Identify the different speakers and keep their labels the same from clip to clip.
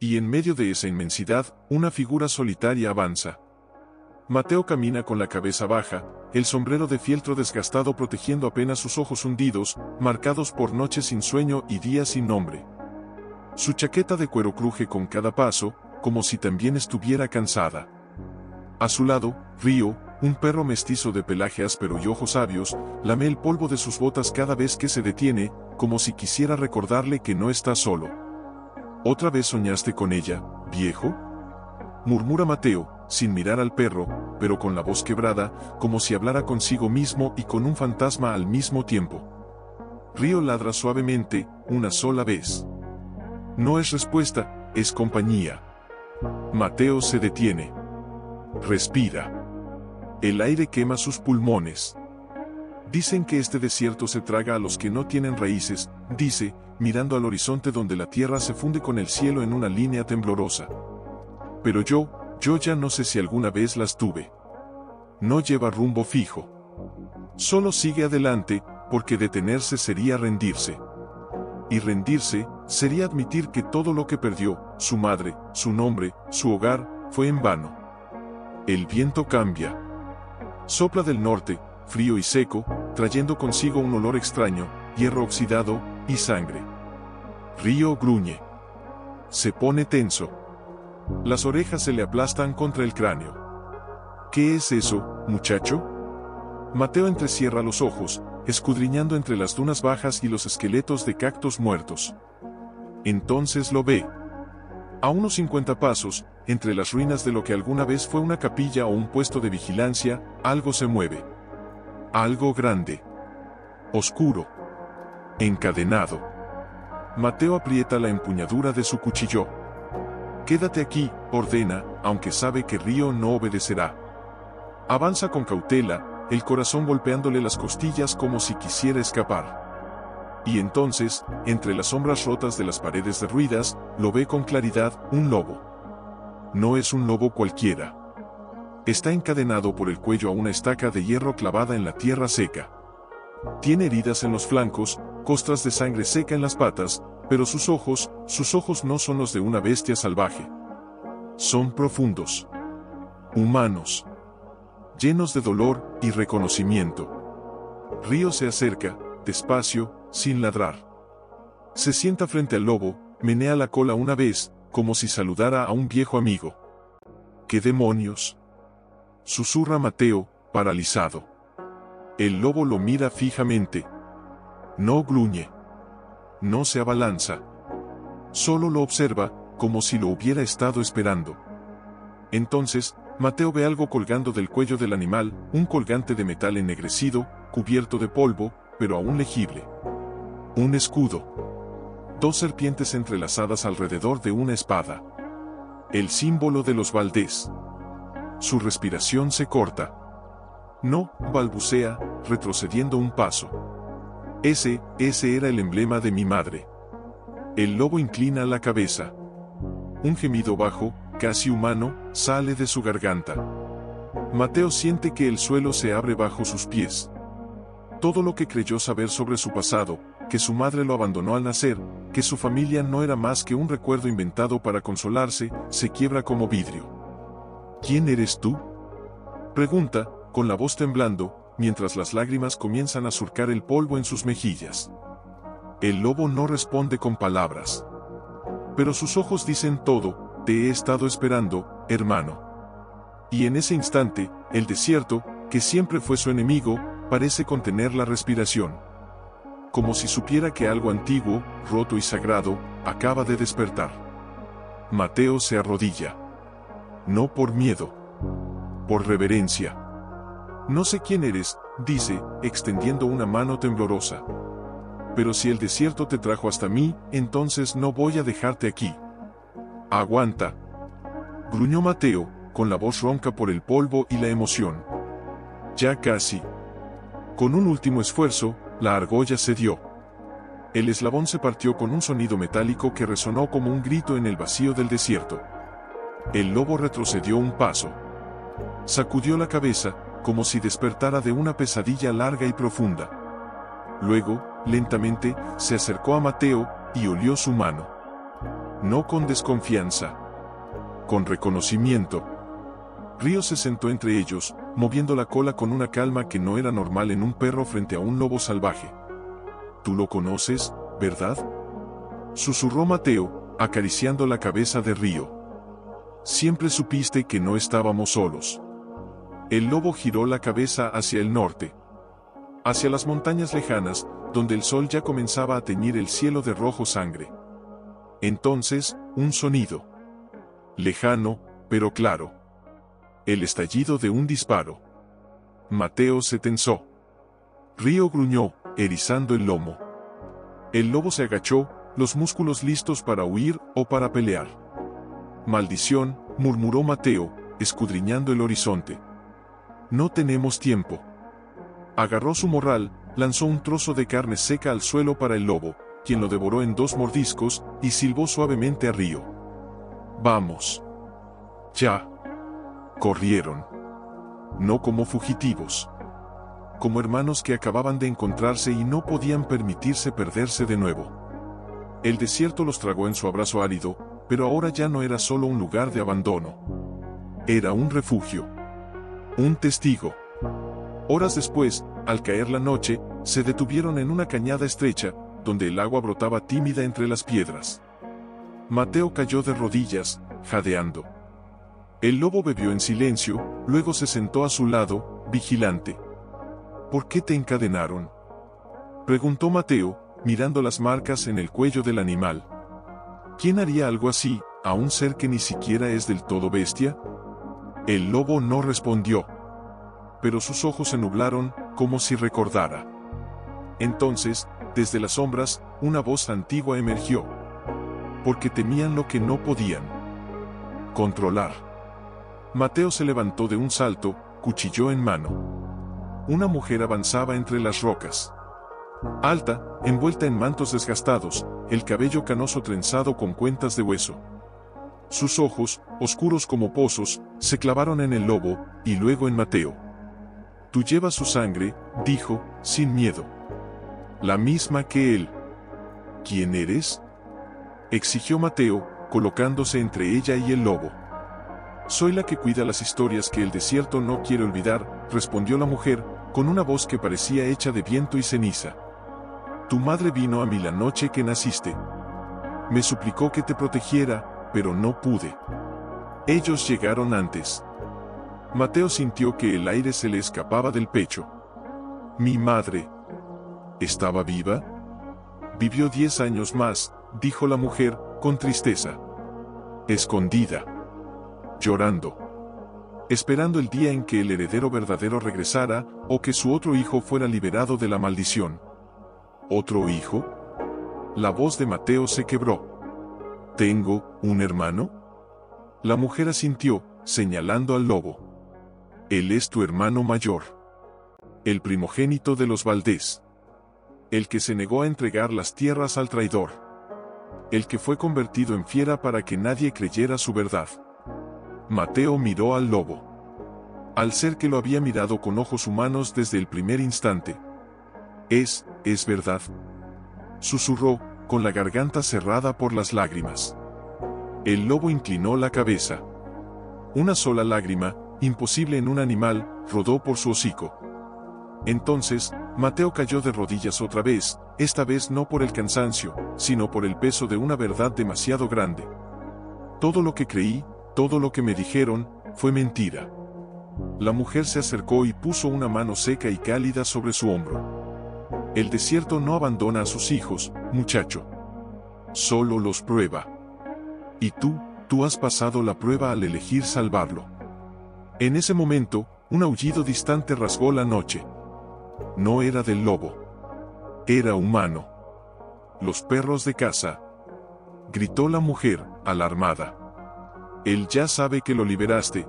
Speaker 1: Y en medio de esa inmensidad, una figura solitaria avanza. Mateo camina con la cabeza baja, el sombrero de fieltro desgastado protegiendo apenas sus ojos hundidos, marcados por noches sin sueño y días sin nombre. Su chaqueta de cuero cruje con cada paso, como si también estuviera cansada. A su lado, Río, un perro mestizo de pelaje áspero y ojos sabios, lame el polvo de sus botas cada vez que se detiene, como si quisiera recordarle que no está solo. ¿Otra vez soñaste con ella, viejo?, murmura Mateo, sin mirar al perro, pero con la voz quebrada, como si hablara consigo mismo y con un fantasma al mismo tiempo. Río ladra suavemente, una sola vez. No es respuesta, es compañía. Mateo se detiene. Respira. El aire quema sus pulmones. Dicen que este desierto se traga a los que no tienen raíces, dice, mirando al horizonte donde la tierra se funde con el cielo en una línea temblorosa. Pero yo ya no sé si alguna vez las tuve. No lleva rumbo fijo. Solo sigue adelante, porque detenerse sería rendirse. Y rendirse, sería admitir que todo lo que perdió, su madre, su nombre, su hogar, fue en vano. El viento cambia. Sopla del norte, frío y seco, trayendo consigo un olor extraño, hierro oxidado, y sangre. Río gruñe. Se pone tenso. Las orejas se le aplastan contra el cráneo. ¿Qué es eso, muchacho? Mateo entrecierra los ojos, escudriñando entre las dunas bajas y los esqueletos de cactos muertos. Entonces lo ve. A unos 50 pasos, entre las ruinas de lo que alguna vez fue una capilla o un puesto de vigilancia, algo se mueve. Algo grande. Oscuro. Encadenado. Mateo aprieta la empuñadura de su cuchillo. Quédate aquí, ordena, aunque sabe que Río no obedecerá. Avanza con cautela, el corazón golpeándole las costillas como si quisiera escapar. Y entonces, entre las sombras rotas de las paredes derruidas, lo ve con claridad, un lobo. No es un lobo cualquiera. Está encadenado por el cuello a una estaca de hierro clavada en la tierra seca. Tiene heridas en los flancos, costras de sangre seca en las patas, pero sus ojos no son los de una bestia salvaje. Son profundos. Humanos. Llenos de dolor y reconocimiento. Río se acerca, despacio, sin ladrar. Se sienta frente al lobo, menea la cola una vez, como si saludara a un viejo amigo. ¿Qué demonios?, susurra Mateo, paralizado. El lobo lo mira fijamente. No gruñe. No se abalanza. Solo lo observa, como si lo hubiera estado esperando. Entonces, Mateo ve algo colgando del cuello del animal, un colgante de metal ennegrecido, cubierto de polvo, pero aún legible. Un escudo. 2 serpientes entrelazadas alrededor de una espada. El símbolo de los Valdés. Su respiración se corta. No, balbucea, retrocediendo un paso. Ese era el emblema de mi madre. El lobo inclina la cabeza. Un gemido bajo, casi humano, sale de su garganta. Mateo siente que el suelo se abre bajo sus pies. Todo lo que creyó saber sobre su pasado, que su madre lo abandonó al nacer, que su familia no era más que un recuerdo inventado para consolarse, se quiebra como vidrio. ¿Quién eres tú?, pregunta, con la voz temblando, mientras las lágrimas comienzan a surcar el polvo en sus mejillas. El lobo no responde con palabras. Pero sus ojos dicen todo: te he estado esperando, hermano. Y en ese instante, el desierto, que siempre fue su enemigo, parece contener la respiración. Como si supiera que algo antiguo, roto y sagrado, acaba de despertar. Mateo se arrodilla. No por miedo. Por reverencia. No sé quién eres, dice, extendiendo una mano temblorosa. Pero si el desierto te trajo hasta mí, entonces no voy a dejarte aquí. Aguanta. Gruñó Mateo, con la voz ronca por el polvo y la emoción. Ya casi. Con un último esfuerzo, la argolla cedió. El eslabón se partió con un sonido metálico que resonó como un grito en el vacío del desierto. El lobo retrocedió un paso. Sacudió la cabeza, como si despertara de una pesadilla larga y profunda. Luego, lentamente, se acercó a Mateo, y olió su mano. No con desconfianza. Con reconocimiento. Río se sentó entre ellos, moviendo la cola con una calma que no era normal en un perro frente a un lobo salvaje. «Tú lo conoces, ¿verdad?», susurró Mateo, acariciando la cabeza de Río. «Siempre supiste que no estábamos solos». El lobo giró la cabeza hacia el norte, hacia las montañas lejanas, donde el sol ya comenzaba a teñir el cielo de rojo sangre. Entonces, un sonido. Lejano, pero claro. El estallido de un disparo. Mateo se tensó. Río gruñó, erizando el lomo. El lobo se agachó, los músculos listos para huir o para pelear. «Maldición», murmuró Mateo, escudriñando el horizonte. «No tenemos tiempo». Agarró su morral, lanzó un trozo de carne seca al suelo para el lobo, quien lo devoró en 2 mordiscos, y silbó suavemente a Río. «Vamos». «Ya». Corrieron. No como fugitivos. Como hermanos que acababan de encontrarse y no podían permitirse perderse de nuevo. El desierto los tragó en su abrazo árido, pero ahora ya no era solo un lugar de abandono. Era un refugio. Un testigo. Horas después, al caer la noche, se detuvieron en una cañada estrecha, donde el agua brotaba tímida entre las piedras. Mateo cayó de rodillas, jadeando. El lobo bebió en silencio, luego se sentó a su lado, vigilante. «¿Por qué te encadenaron?», preguntó Mateo, mirando las marcas en el cuello del animal. «¿Quién haría algo así, a un ser que ni siquiera es del todo bestia?». El lobo no respondió, pero sus ojos se nublaron, como si recordara. Entonces, desde las sombras, una voz antigua emergió. «Porque temían lo que no podían controlar». Mateo se levantó de un salto, cuchillo en mano. Una mujer avanzaba entre las rocas. Alta, envuelta en mantos desgastados, el cabello canoso trenzado con cuentas de hueso. Sus ojos, oscuros como pozos, se clavaron en el lobo, y luego en Mateo. «Tú llevas su sangre», dijo, sin miedo. «La misma que él». «¿Quién eres?», exigió Mateo, colocándose entre ella y el lobo. «Soy la que cuida las historias que el desierto no quiere olvidar», respondió la mujer, con una voz que parecía hecha de viento y ceniza. «Tu madre vino a mí la noche que naciste. Me suplicó que te protegiera, pero no pude. Ellos llegaron antes». Mateo sintió que el aire se le escapaba del pecho. «¿Mi madre estaba viva?». «Vivió 10 años más», dijo la mujer, con tristeza. «Escondida. Llorando. Esperando el día en que el heredero verdadero regresara, o que su otro hijo fuera liberado de la maldición». «¿Otro hijo?». La voz de Mateo se quebró. «¿Tengo un hermano?». La mujer asintió, señalando al lobo. «Él es tu hermano mayor. El primogénito de los Valdés. El que se negó a entregar las tierras al traidor. El que fue convertido en fiera para que nadie creyera su verdad». Mateo miró al lobo. Al ser que lo había mirado con ojos humanos desde el primer instante. Es verdad», susurró, con la garganta cerrada por las lágrimas. El lobo inclinó la cabeza. Una sola lágrima, imposible en un animal, rodó por su hocico. Entonces, Mateo cayó de rodillas otra vez, esta vez no por el cansancio, sino por el peso de una verdad demasiado grande. «Todo lo que creí, todo lo que me dijeron, fue mentira». La mujer se acercó y puso una mano seca y cálida sobre su hombro. «El desierto no abandona a sus hijos, muchacho. Solo los prueba. Y tú has pasado la prueba al elegir salvarlo». En ese momento, un aullido distante rasgó la noche. No era del lobo. Era humano. «Los perros de casa», gritó la mujer, alarmada. «Él ya sabe que lo liberaste».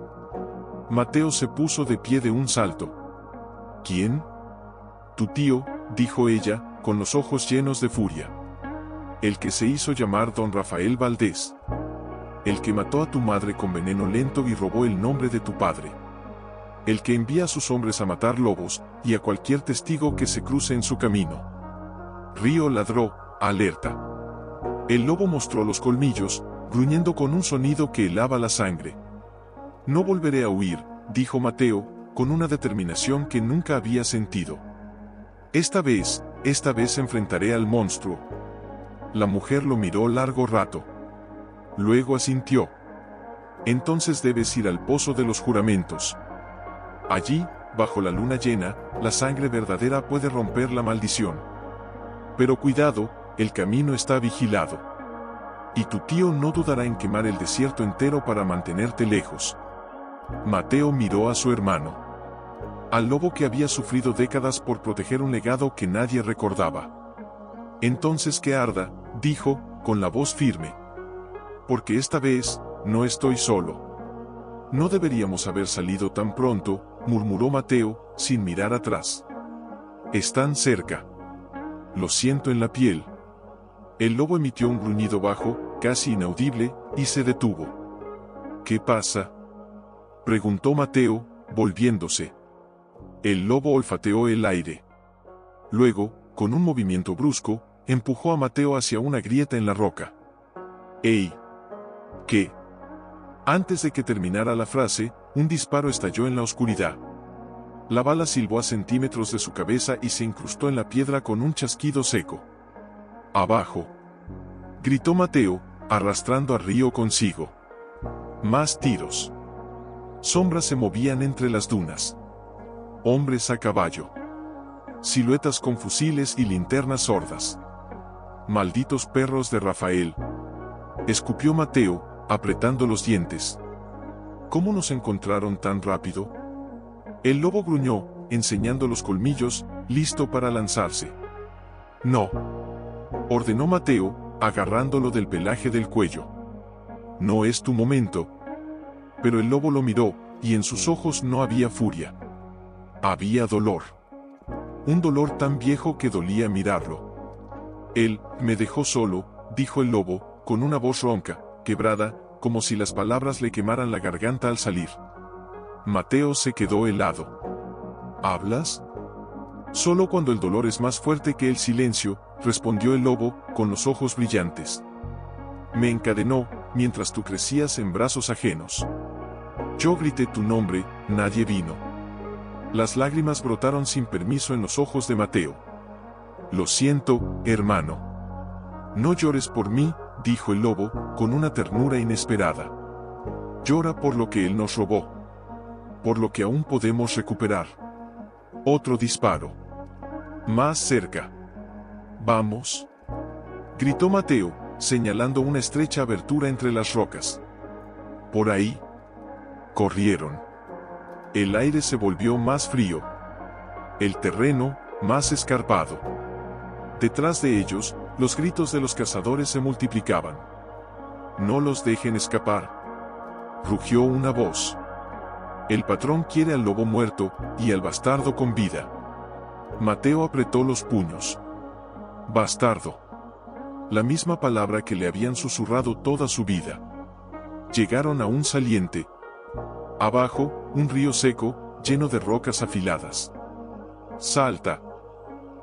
Speaker 1: Mateo se puso de pie de un salto. «¿Quién?». «Tu tío», dijo ella, con los ojos llenos de furia. «El que se hizo llamar Don Rafael Valdés. El que mató a tu madre con veneno lento y robó el nombre de tu padre. El que envía a sus hombres a matar lobos, y a cualquier testigo que se cruce en su camino». Río ladró, alerta. El lobo mostró los colmillos, gruñendo con un sonido que helaba la sangre. No volveré a huir, dijo Mateo, con una determinación que nunca había sentido. Esta vez enfrentaré al monstruo. La mujer lo miró largo rato. Luego asintió. Entonces debes ir al pozo de los juramentos. Allí, bajo la luna llena, la sangre verdadera puede romper la maldición. Pero cuidado, el camino está vigilado. Y tu tío no dudará en quemar el desierto entero para mantenerte lejos. Mateo miró a su hermano. Al lobo que había sufrido décadas por proteger un legado que nadie recordaba. Entonces que arda, dijo, con la voz firme. Porque esta vez, no estoy solo. No deberíamos haber salido tan pronto, murmuró Mateo, sin mirar atrás. Están cerca. Lo siento en la piel. El lobo emitió un gruñido bajo, casi inaudible, y se detuvo. ¿Qué pasa?, preguntó Mateo, volviéndose. El lobo olfateó el aire. Luego, con un movimiento brusco, empujó a Mateo hacia una grieta en la roca. ¡Ey! ¿Qué? Antes de que terminara la frase, un disparo estalló en la oscuridad. La bala silbó a centímetros de su cabeza y se incrustó en la piedra con un chasquido seco. ¡Abajo!, gritó Mateo, arrastrando a Río consigo. Más tiros. Sombras se movían entre las dunas. Hombres a caballo. Siluetas con fusiles y linternas sordas. Malditos perros de Rafael. Escupió Mateo, apretando los dientes. ¿Cómo nos encontraron tan rápido? El lobo gruñó, enseñando los colmillos, listo para lanzarse. No, ordenó Mateo, agarrándolo del pelaje del cuello. No es tu momento. Pero el lobo lo miró, y en sus ojos no había furia. Había dolor. Un dolor tan viejo que dolía mirarlo. Él me dejó solo, dijo el lobo, con una voz ronca, quebrada, como si las palabras le quemaran la garganta al salir. Mateo se quedó helado. ¿Hablas? Solo cuando el dolor es más fuerte que el silencio, respondió el lobo, con los ojos brillantes. Me encadenó, mientras tú crecías en brazos ajenos. Yo grité tu nombre, nadie vino. Las lágrimas brotaron sin permiso en los ojos de Mateo. Lo siento, hermano. No llores por mí, dijo el lobo, con una ternura inesperada. Llora por lo que él nos robó. Por lo que aún podemos recuperar. Otro disparo. Más cerca. Vamos. Gritó Mateo, señalando una estrecha abertura entre las rocas. Por ahí. Corrieron. El aire se volvió más frío. El terreno, más escarpado. Detrás de ellos, los gritos de los cazadores se multiplicaban. No los dejen escapar. Rugió una voz. El patrón quiere al lobo muerto, y al bastardo con vida. Mateo apretó los puños. Bastardo. La misma palabra que le habían susurrado toda su vida. Llegaron a un saliente. Abajo, un río seco, lleno de rocas afiladas. Salta,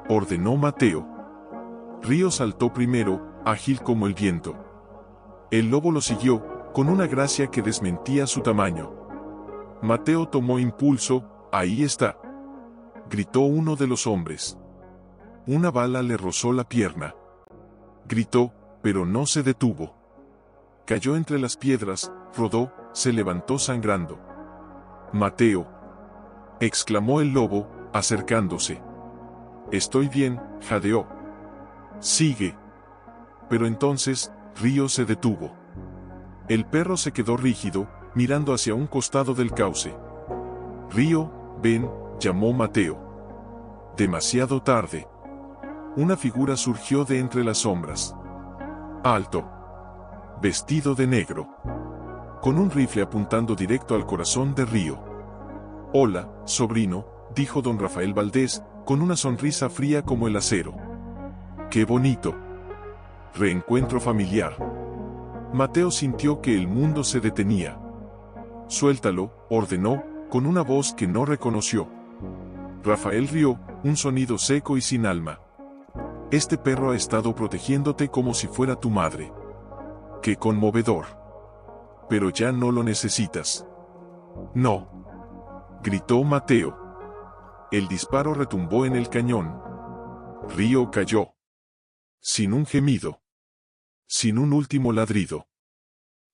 Speaker 1: ordenó Mateo. Río saltó primero, ágil como el viento. El lobo lo siguió, con una gracia que desmentía su tamaño. Mateo tomó impulso. Ahí está, gritó uno de los hombres. Una bala le rozó la pierna. Gritó, pero no se detuvo. Cayó entre las piedras, rodó, se levantó sangrando. Mateo, exclamó el lobo, acercándose. Estoy bien, jadeó. Sigue. Pero entonces, Río se detuvo. El perro se quedó rígido, mirando hacia un costado del cauce. Río, ven, llamó Mateo. Demasiado tarde. Una figura surgió de entre las sombras. Alto. Vestido de negro. Con un rifle apuntando directo al corazón de Río. Hola, sobrino, dijo don Rafael Valdés, con una sonrisa fría como el acero. ¡Qué bonito! Reencuentro familiar. Mateo sintió que el mundo se detenía. Suéltalo, ordenó, con una voz que no reconoció. Rafael rió, un sonido seco y sin alma. Este perro ha estado protegiéndote como si fuera tu madre. ¡Qué conmovedor! Pero ya no lo necesitas. No, gritó Mateo. El disparo retumbó en el cañón. Río cayó. Sin un gemido. Sin un último ladrido.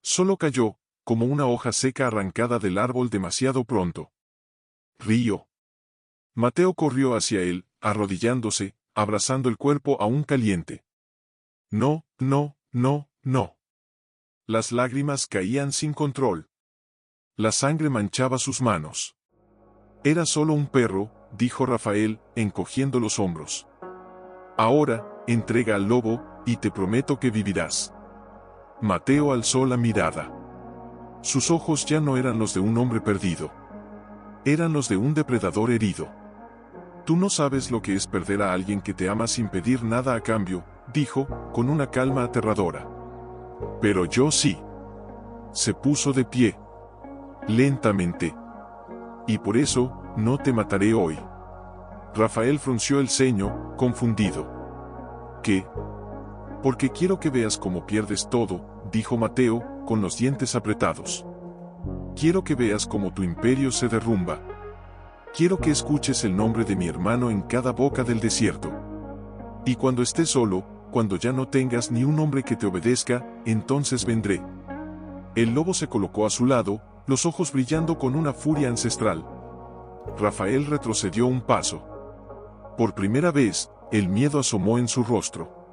Speaker 1: Solo cayó, como una hoja seca arrancada del árbol demasiado pronto. Río. Mateo corrió hacia él, arrodillándose, abrazando el cuerpo aún caliente. No, no, no, no. Las lágrimas caían sin control. La sangre manchaba sus manos. Era solo un perro, dijo Rafael, encogiendo los hombros. Ahora, entrega al lobo, y te prometo que vivirás. Mateo alzó la mirada. Sus ojos ya no eran los de un hombre perdido. Eran los de un depredador herido. Tú no sabes lo que es perder a alguien que te ama sin pedir nada a cambio, dijo, con una calma aterradora. Pero yo sí. Se puso de pie. Lentamente. Y por eso, no te mataré hoy. Rafael frunció el ceño, confundido. ¿Qué? Porque quiero que veas cómo pierdes todo, dijo Mateo, con los dientes apretados. Quiero que veas cómo tu imperio se derrumba. Quiero que escuches el nombre de mi hermano en cada boca del desierto. Y cuando estés solo, cuando ya no tengas ni un hombre que te obedezca, entonces vendré. El lobo se colocó a su lado, los ojos brillando con una furia ancestral. Rafael retrocedió un paso. Por primera vez, el miedo asomó en su rostro.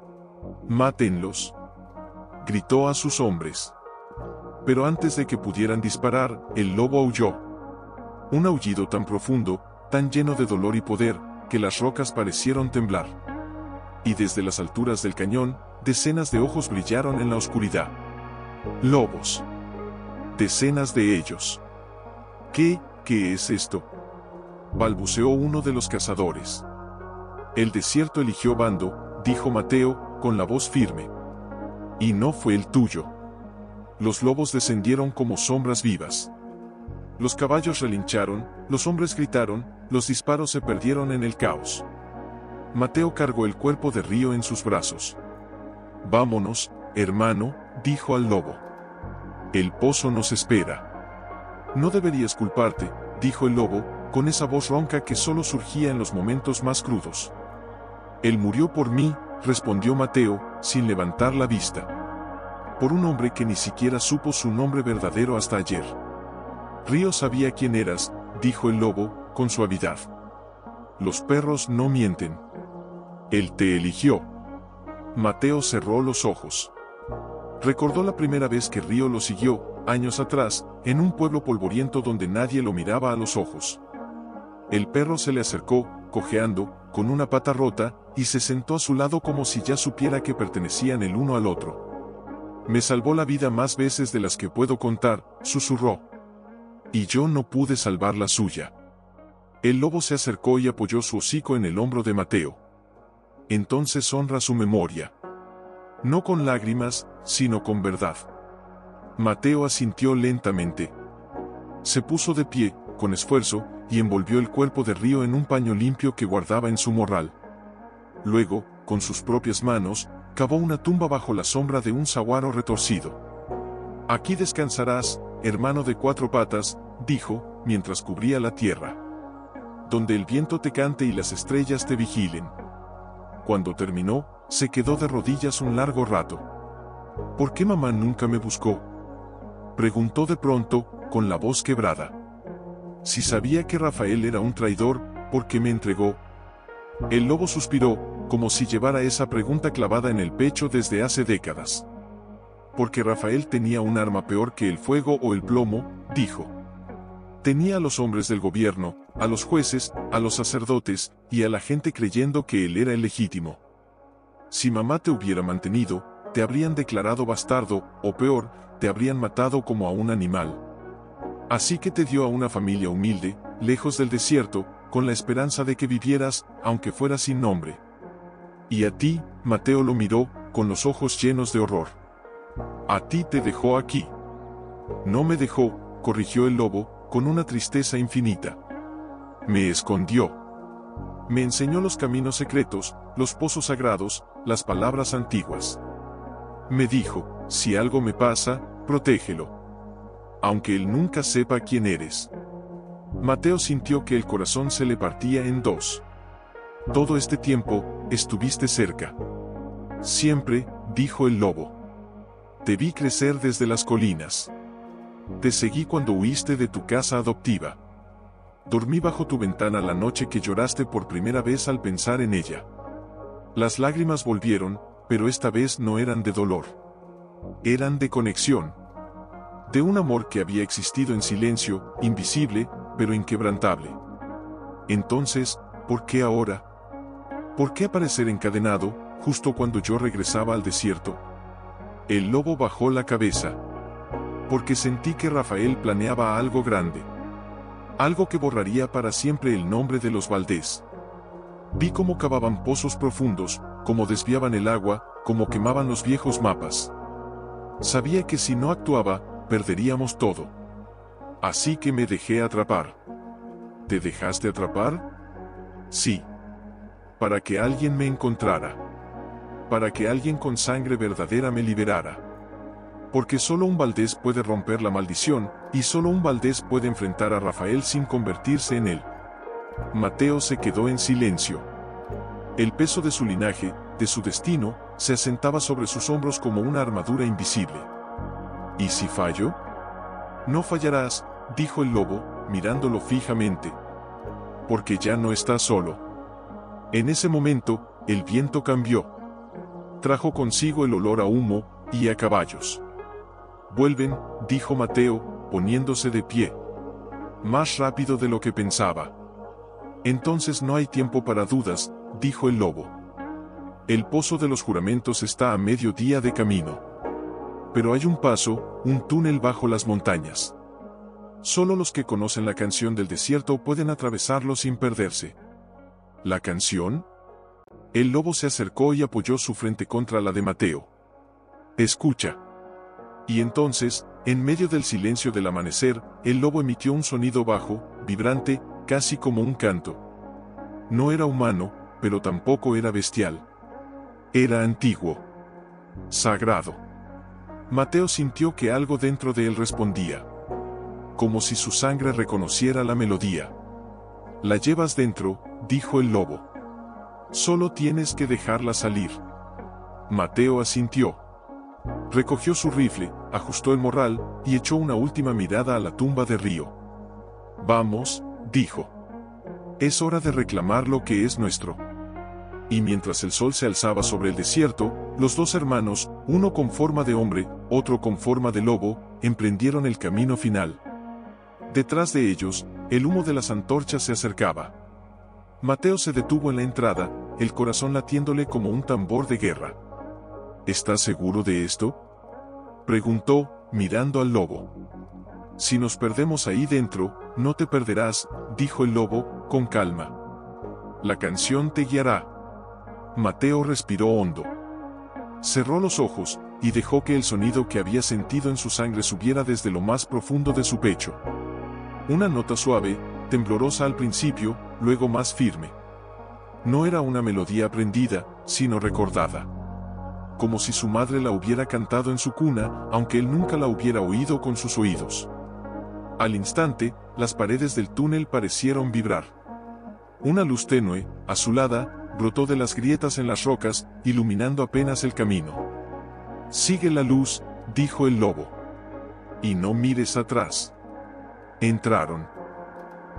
Speaker 1: «Mátenlos», gritó a sus hombres. Pero antes de que pudieran disparar, el lobo aulló. Un aullido tan profundo, tan lleno de dolor y poder, que las rocas parecieron temblar. Y desde las alturas del cañón, decenas de ojos brillaron en la oscuridad. Lobos. Decenas de ellos. ¿Qué es esto?, balbuceó uno de los cazadores. El desierto eligió bando, dijo Mateo, con la voz firme. Y no fue el tuyo. Los lobos descendieron como sombras vivas. Los caballos relincharon, los hombres gritaron, los disparos se perdieron en el caos. Mateo cargó el cuerpo de Río en sus brazos. «Vámonos, hermano», dijo al lobo. «El pozo nos espera». «No deberías culparte», dijo el lobo, con esa voz ronca que solo surgía en los momentos más crudos. «Él murió por mí», respondió Mateo, sin levantar la vista. «Por un hombre que ni siquiera supo su nombre verdadero hasta ayer». «Río sabía quién eras», dijo el lobo, con suavidad. «Los perros no mienten. Él te eligió». Mateo cerró los ojos. Recordó la primera vez que Río lo siguió, años atrás, en un pueblo polvoriento donde nadie lo miraba a los ojos. El perro se le acercó, cojeando, con una pata rota, y se sentó a su lado como si ya supiera que pertenecían el uno al otro. «Me salvó la vida más veces de las que puedo contar», susurró. «Y yo no pude salvar la suya». El lobo se acercó y apoyó su hocico en el hombro de Mateo. «Entonces honra su memoria. No con lágrimas, sino con verdad». Mateo asintió lentamente. Se puso de pie, con esfuerzo, y envolvió el cuerpo de Río en un paño limpio que guardaba en su morral. Luego, con sus propias manos, cavó una tumba bajo la sombra de un saguaro retorcido. «Aquí descansarás, hermano de cuatro patas», dijo, mientras cubría la tierra. «Donde el viento te cante y las estrellas te vigilen». Cuando terminó, se quedó de rodillas un largo rato. «¿Por qué mamá nunca me buscó?», preguntó de pronto, con la voz quebrada. «Si sabía que Rafael era un traidor, ¿por qué me entregó?». El lobo suspiró, como si llevara esa pregunta clavada en el pecho desde hace décadas. «Porque Rafael tenía un arma peor que el fuego o el plomo», dijo. «Tenía a los hombres del gobierno, a los jueces, a los sacerdotes, y a la gente creyendo que él era el legítimo. Si mamá te hubiera mantenido, te habrían declarado bastardo, o peor, te habrían matado como a un animal. Así que te dio a una familia humilde, lejos del desierto, con la esperanza de que vivieras, aunque fuera sin nombre. Y a ti», Mateo lo miró, con los ojos llenos de horror. «A ti te dejó aquí». «No me dejó», corrigió el lobo, con una tristeza infinita. «Me escondió. Me enseñó los caminos secretos, los pozos sagrados, las palabras antiguas. Me dijo, si algo me pasa, protégelo. Aunque él nunca sepa quién eres. Mateo sintió que el corazón se le partía en dos. Todo este tiempo, estuviste cerca. Siempre, dijo el lobo. Te vi crecer desde las colinas. Te seguí cuando huiste de tu casa adoptiva. Dormí bajo tu ventana la noche que lloraste por primera vez al pensar en ella. Las lágrimas volvieron, pero esta vez no eran de dolor. Eran de conexión. De un amor que había existido en silencio, invisible, pero inquebrantable. Entonces, ¿por qué ahora? ¿Por qué aparecer encadenado, justo cuando yo regresaba al desierto? El lobo bajó la cabeza. Porque sentí que Rafael planeaba algo grande. Algo que borraría para siempre el nombre de los Valdés. Vi cómo cavaban pozos profundos, cómo desviaban el agua, cómo quemaban los viejos mapas. Sabía que si no actuaba, perderíamos todo. Así que me dejé atrapar. ¿Te dejaste atrapar? Sí. Para que alguien me encontrara. Para que alguien con sangre verdadera me liberara. Porque solo un Valdés puede romper la maldición, y solo un Valdés puede enfrentar a Rafael sin convertirse en él. Mateo se quedó en silencio. El peso de su linaje, de su destino, se asentaba sobre sus hombros como una armadura invisible. ¿Y si fallo? No fallarás, dijo el lobo, mirándolo fijamente. Porque ya no estás solo. En ese momento, el viento cambió. Trajo consigo el olor a humo y a caballos. Vuelven, dijo Mateo, poniéndose de pie. Más rápido de lo que pensaba. Entonces no hay tiempo para dudas, dijo el lobo. El pozo de los juramentos está a medio día de camino. Pero hay un paso, un túnel bajo las montañas. Solo los que conocen la canción del desierto pueden atravesarlo sin perderse. ¿La canción? El lobo se acercó y apoyó su frente contra la de Mateo. Escucha. Y entonces, en medio del silencio del amanecer, el lobo emitió un sonido bajo, vibrante, casi como un canto. No era humano, pero tampoco era bestial. Era antiguo. Sagrado. Mateo sintió que algo dentro de él respondía. Como si su sangre reconociera la melodía. La llevas dentro, dijo el lobo. Solo tienes que dejarla salir. Mateo asintió. Recogió su rifle, ajustó el morral, y echó una última mirada a la tumba de Río. Vamos, dijo. Es hora de reclamar lo que es nuestro. Y mientras el sol se alzaba sobre el desierto, los dos hermanos, uno con forma de hombre, otro con forma de lobo, emprendieron el camino final. Detrás de ellos, el humo de las antorchas se acercaba. Mateo se detuvo en la entrada, el corazón latiéndole como un tambor de guerra. ¿Estás seguro de esto? Preguntó, mirando al lobo. Si nos perdemos ahí dentro, no te perderás, dijo el lobo, con calma. La canción te guiará. Mateo respiró hondo. Cerró los ojos, y dejó que el sonido que había sentido en su sangre subiera desde lo más profundo de su pecho. Una nota suave, temblorosa al principio, luego más firme. No era una melodía aprendida, sino recordada. Como si su madre la hubiera cantado en su cuna, aunque él nunca la hubiera oído con sus oídos. Al instante, las paredes del túnel parecieron vibrar. Una luz tenue, azulada, brotó de las grietas en las rocas, iluminando apenas el camino. Sigue la luz, dijo el lobo. Y no mires atrás. Entraron.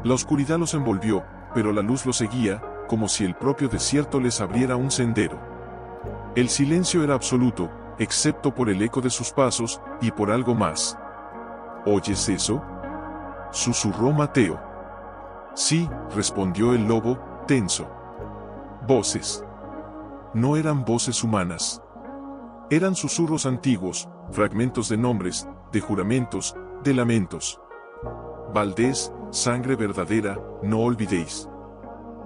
Speaker 1: La oscuridad los envolvió, pero la luz los seguía, como si el propio desierto les abriera un sendero. El silencio era absoluto, excepto por el eco de sus pasos, y por algo más. ¿Oyes eso? Susurró Mateo. Sí, respondió el lobo, tenso. Voces. No eran voces humanas. Eran susurros antiguos, fragmentos de nombres, de juramentos, de lamentos. Valdés, sangre verdadera, no olvidéis.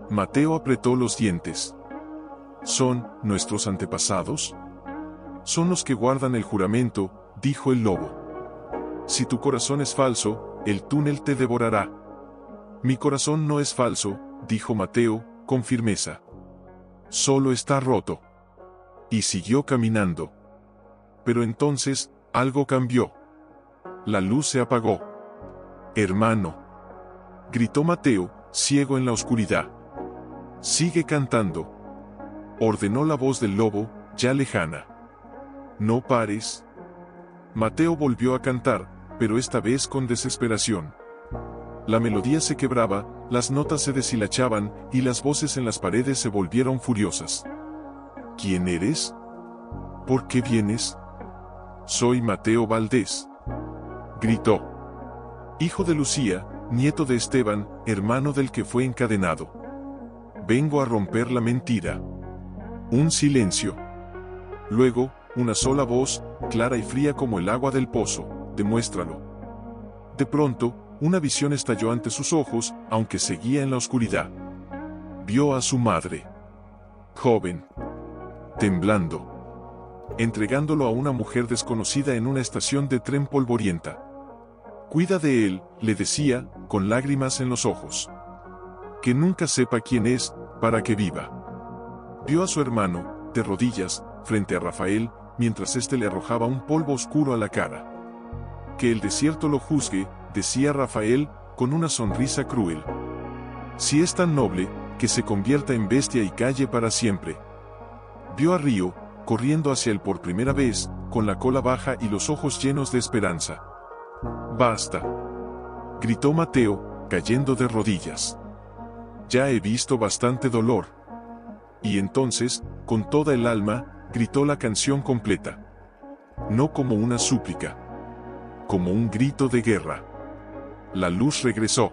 Speaker 1: Mateo apretó los dientes. ¿Son nuestros antepasados? Son los que guardan el juramento, dijo el lobo. Si tu corazón es falso, el túnel te devorará. Mi corazón no es falso, dijo Mateo, con firmeza. Solo está roto. Y siguió caminando. Pero entonces, algo cambió. La luz se apagó. Hermano, gritó Mateo, ciego en la oscuridad. Sigue cantando, ordenó la voz del lobo, ya lejana. No pares. Mateo volvió a cantar, pero esta vez con desesperación. La melodía se quebraba, las notas se deshilachaban, y las voces en las paredes se volvieron furiosas. ¿Quién eres? ¿Por qué vienes? Soy Mateo Valdés, gritó. Hijo de Lucía, nieto de Esteban, hermano del que fue encadenado. Vengo a romper la mentira. Un silencio. Luego, una sola voz, clara y fría como el agua del pozo, demuéstralo. De pronto, una visión estalló ante sus ojos, aunque seguía en la oscuridad. Vio a su madre. Joven. Temblando. Entregándolo a una mujer desconocida en una estación de tren polvorienta. Cuida de él, le decía, con lágrimas en los ojos. Que nunca sepa quién es, para que viva. Vio a su hermano, de rodillas, frente a Rafael, mientras éste le arrojaba un polvo oscuro a la cara. Que el desierto lo juzgue, decía Rafael, con una sonrisa cruel. Si es tan noble, que se convierta en bestia y calle para siempre. Vio a Río, corriendo hacia él por primera vez, con la cola baja y los ojos llenos de esperanza. Basta, gritó Mateo, cayendo de rodillas. Ya he visto bastante dolor. Y entonces, con toda el alma, gritó la canción completa. No como una súplica, como un grito de guerra. La luz regresó.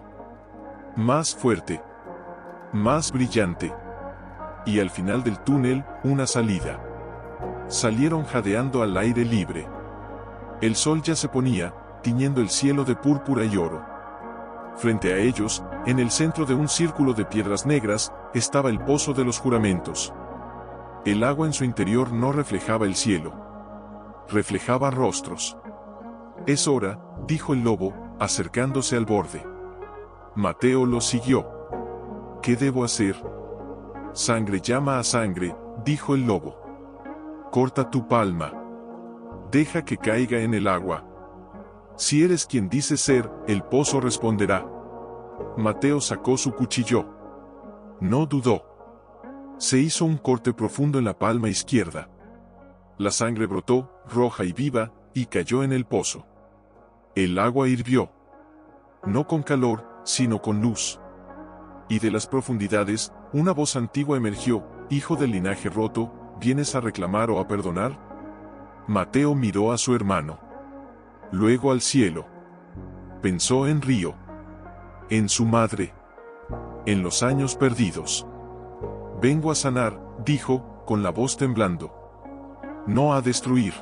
Speaker 1: Más fuerte. Más brillante. Y al final del túnel, una salida. Salieron jadeando al aire libre. El sol ya se ponía, tiñendo el cielo de púrpura y oro. Frente a ellos, en el centro de un círculo de piedras negras, estaba el pozo de los juramentos. El agua en su interior no reflejaba el cielo. Reflejaba rostros. Es hora, dijo el lobo, acercándose al borde. Mateo lo siguió. ¿Qué debo hacer? Sangre llama a sangre, dijo el lobo. Corta tu palma. Deja que caiga en el agua. Si eres quien dices ser, el pozo responderá. Mateo sacó su cuchillo. No dudó. Se hizo un corte profundo en la palma izquierda. La sangre brotó, roja y viva, y cayó en el pozo. El agua hirvió. No con calor, sino con luz. Y de las profundidades, una voz antigua emergió. Hijo del linaje roto, ¿vienes a reclamar o a perdonar? Mateo miró a su hermano. Luego al cielo. Pensó en Río. En su madre. En los años perdidos. Vengo a sanar, dijo, con la voz temblando. No a destruir.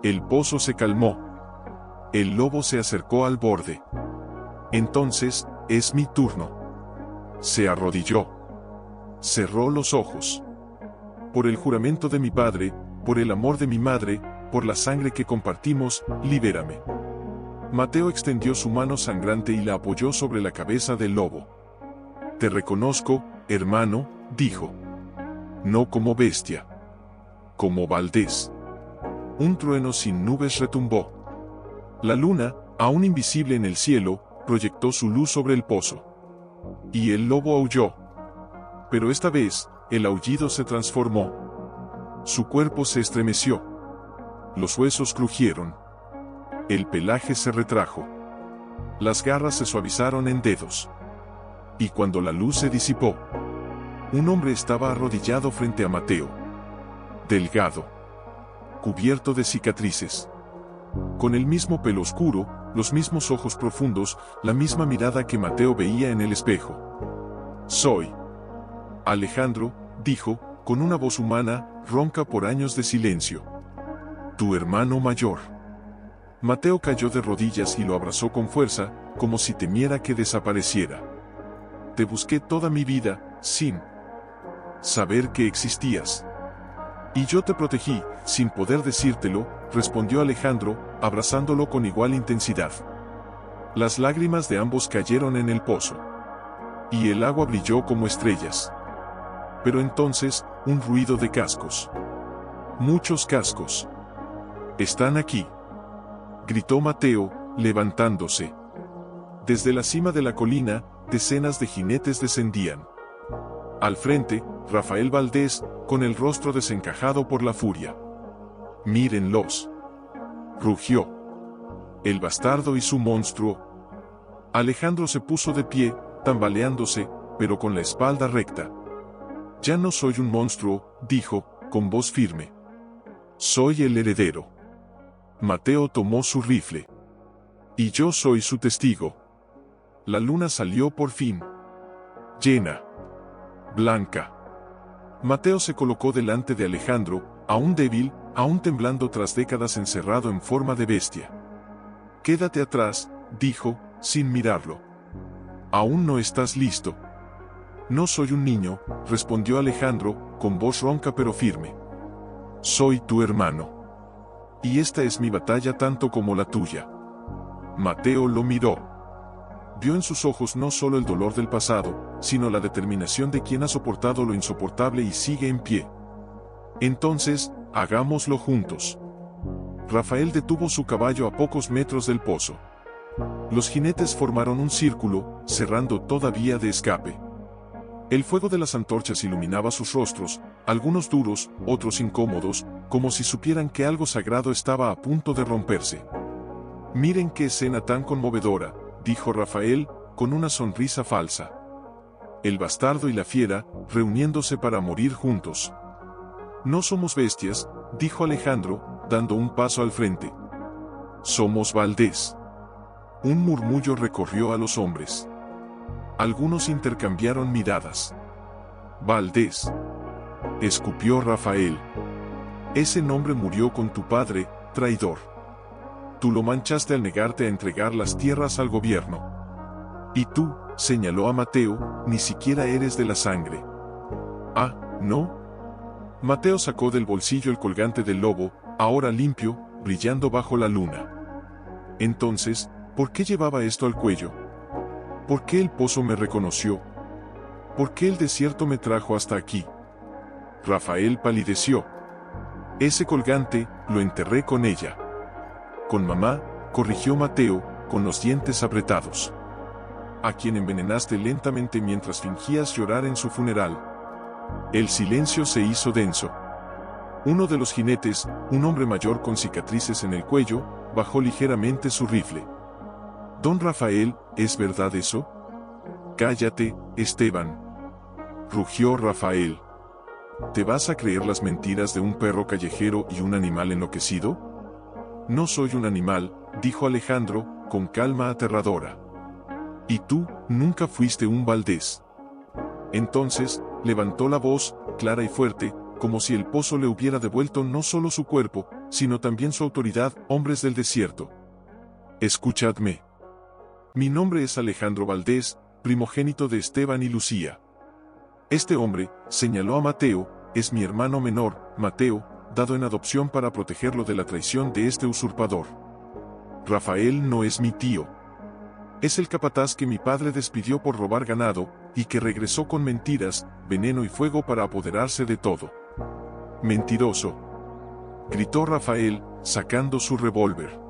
Speaker 1: El pozo se calmó. El lobo se acercó al borde. Entonces, es mi turno. Se arrodilló. Cerró los ojos. Por el juramento de mi padre, por el amor de mi madre, por la sangre que compartimos, libérame. Mateo extendió su mano sangrante y la apoyó sobre la cabeza del lobo. Te reconozco, hermano, dijo. No como bestia. Como Valdés. Un trueno sin nubes retumbó. La luna, aún invisible en el cielo, proyectó su luz sobre el pozo. Y el lobo aulló. Pero esta vez, el aullido se transformó. Su cuerpo se estremeció. Los huesos crujieron. El pelaje se retrajo. Las garras se suavizaron en dedos. Y cuando la luz se disipó, un hombre estaba arrodillado frente a Mateo. Delgado. Cubierto de cicatrices. Con el mismo pelo oscuro, los mismos ojos profundos, la misma mirada que Mateo veía en el espejo. Soy Alejandro, dijo, con una voz humana, ronca por años de silencio. Tu hermano mayor. Mateo cayó de rodillas y lo abrazó con fuerza, como si temiera que desapareciera. Te busqué toda mi vida, sin saber que existías. Y yo te protegí, sin poder decírtelo, respondió Alejandro, abrazándolo con igual intensidad. Las lágrimas de ambos cayeron en el pozo. Y el agua brilló como estrellas. Pero entonces, un ruido de cascos. Muchos cascos. «Están aquí», gritó Mateo, levantándose. Desde la cima de la colina, decenas de jinetes descendían. Al frente, Rafael Valdés, con el rostro desencajado por la furia. «Mírenlos», rugió. «El bastardo y su monstruo». Alejandro se puso de pie, tambaleándose, pero con la espalda recta. «Ya no soy un monstruo», dijo, con voz firme. «Soy el heredero». Mateo tomó su rifle. «Y yo soy su testigo». La luna salió por fin. Llena. Blanca. Mateo se colocó delante de Alejandro, aún débil, aún temblando tras décadas encerrado en forma de bestia. «Quédate atrás», dijo, sin mirarlo. «Aún no estás listo». «No soy un niño», respondió Alejandro, con voz ronca pero firme. «Soy tu hermano. Y esta es mi batalla tanto como la tuya». Mateo lo miró. Vio en sus ojos no solo el dolor del pasado, sino la determinación de quien ha soportado lo insoportable y sigue en pie. «Entonces, hagámoslo juntos». Rafael detuvo su caballo a pocos metros del pozo. Los jinetes formaron un círculo, cerrando toda vía de escape. El fuego de las antorchas iluminaba sus rostros, algunos duros, otros incómodos, como si supieran que algo sagrado estaba a punto de romperse. «Miren qué escena tan conmovedora», dijo Rafael, con una sonrisa falsa. «El bastardo y la fiera, reuniéndose para morir juntos». «No somos bestias», dijo Alejandro, dando un paso al frente. «Somos Valdés». Un murmullo recorrió a los hombres. Algunos intercambiaron miradas. «Valdés», escupió Rafael. «Ese nombre murió con tu padre, traidor. Tú lo manchaste al negarte a entregar las tierras al gobierno. Y tú», señaló a Mateo, «ni siquiera eres de la sangre». «Ah, ¿no?». Mateo sacó del bolsillo el colgante del lobo, ahora limpio, brillando bajo la luna. «Entonces, ¿por qué llevaba esto al cuello? ¿Por qué el pozo me reconoció? ¿Por qué el desierto me trajo hasta aquí?». Rafael palideció. «Ese colgante, lo enterré con ella». «Con mamá», corrigió Mateo, con los dientes apretados. «A quien envenenaste lentamente mientras fingías llorar en su funeral». El silencio se hizo denso. Uno de los jinetes, un hombre mayor con cicatrices en el cuello, bajó ligeramente su rifle. «Don Rafael, ¿es verdad eso?». «Cállate, Esteban», rugió Rafael. «¿Te vas a creer las mentiras de un perro callejero y un animal enloquecido?». «No soy un animal», dijo Alejandro, con calma aterradora. «Y tú, nunca fuiste un Valdés». Entonces, levantó la voz, clara y fuerte, como si el pozo le hubiera devuelto no solo su cuerpo, sino también su autoridad, hombres del desierto. «Escuchadme. Mi nombre es Alejandro Valdés, primogénito de Esteban y Lucía. Este hombre», señaló a Mateo, «es mi hermano menor, Mateo, dado en adopción para protegerlo de la traición de este usurpador. Rafael no es mi tío. Es el capataz que mi padre despidió por robar ganado, y que regresó con mentiras, veneno y fuego para apoderarse de todo». «Mentiroso», gritó Rafael, sacando su revólver.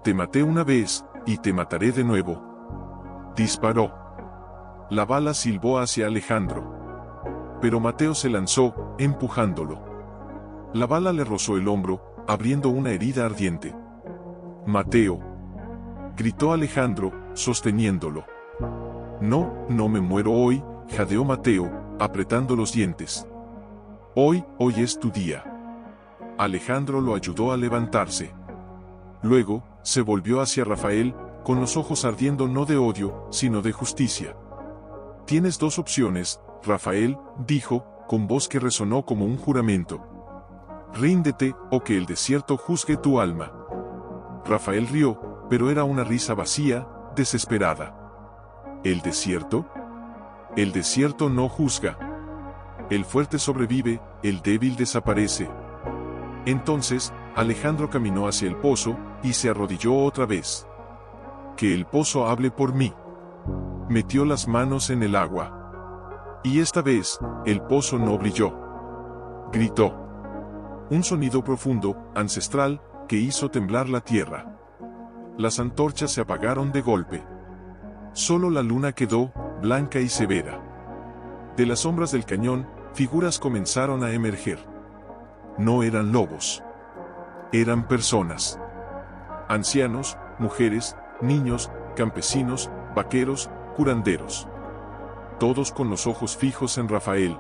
Speaker 1: «Te maté una vez, y te mataré de nuevo». Disparó. La bala silbó hacia Alejandro. Pero Mateo se lanzó, empujándolo. La bala le rozó el hombro, abriendo una herida ardiente. «Mateo», gritó Alejandro, sosteniéndolo. «No, no me muero hoy», jadeó Mateo, apretando los dientes. Hoy es tu día». Alejandro lo ayudó a levantarse. Luego, se volvió hacia Rafael, con los ojos ardiendo no de odio, sino de justicia. «Tienes dos opciones, Rafael», dijo, con voz que resonó como un juramento. «Ríndete, o que el desierto juzgue tu alma». Rafael rió, pero era una risa vacía, desesperada. ¿El desierto? El desierto no juzga. El fuerte sobrevive, el débil desaparece. Entonces, Alejandro caminó hacia el pozo, y se arrodilló otra vez. «Que el pozo hable por mí». Metió las manos en el agua. Y esta vez, el pozo no brilló. Gritó. Un sonido profundo, ancestral, que hizo temblar la tierra. Las antorchas se apagaron de golpe. Solo la luna quedó, blanca y severa. De las sombras del cañón, figuras comenzaron a emerger. No eran lobos. Eran personas. Ancianos, mujeres, niños, campesinos, vaqueros, curanderos. Todos con los ojos fijos en Rafael.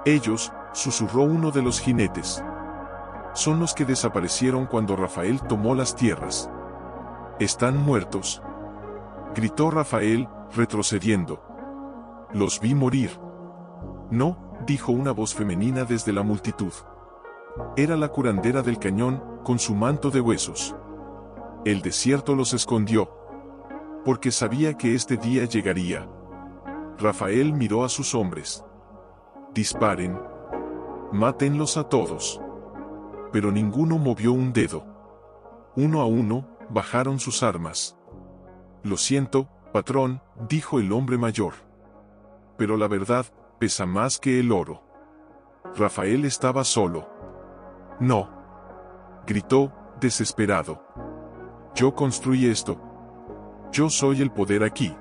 Speaker 1: Ellos, susurró uno de los jinetes. Son los que desaparecieron cuando Rafael tomó las tierras. Están muertos. Gritó Rafael, retrocediendo. Los vi morir. No, dijo una voz femenina desde la multitud. Era la curandera del cañón, con su manto de huesos. El desierto los escondió. Porque sabía que este día llegaría. Rafael miró a sus hombres. Disparen. Mátenlos a todos. Pero ninguno movió un dedo. Uno a uno, bajaron sus armas. Lo siento, patrón, dijo el hombre mayor. Pero la verdad, pesa más que el oro. Rafael estaba solo. No. Gritó, desesperado. Yo construí esto. Yo soy el poder aquí.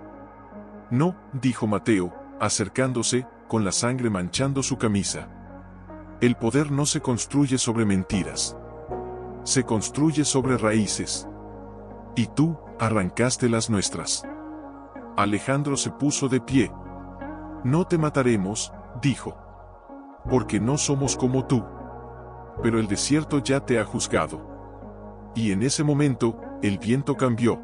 Speaker 1: No, dijo Mateo, acercándose, con la sangre manchando su camisa. El poder no se construye sobre mentiras. Se construye sobre raíces. Y tú, arrancaste las nuestras. Alejandro se puso de pie. No te mataremos, dijo. Porque no somos como tú. Pero el desierto ya te ha juzgado. Y en ese momento, el viento cambió.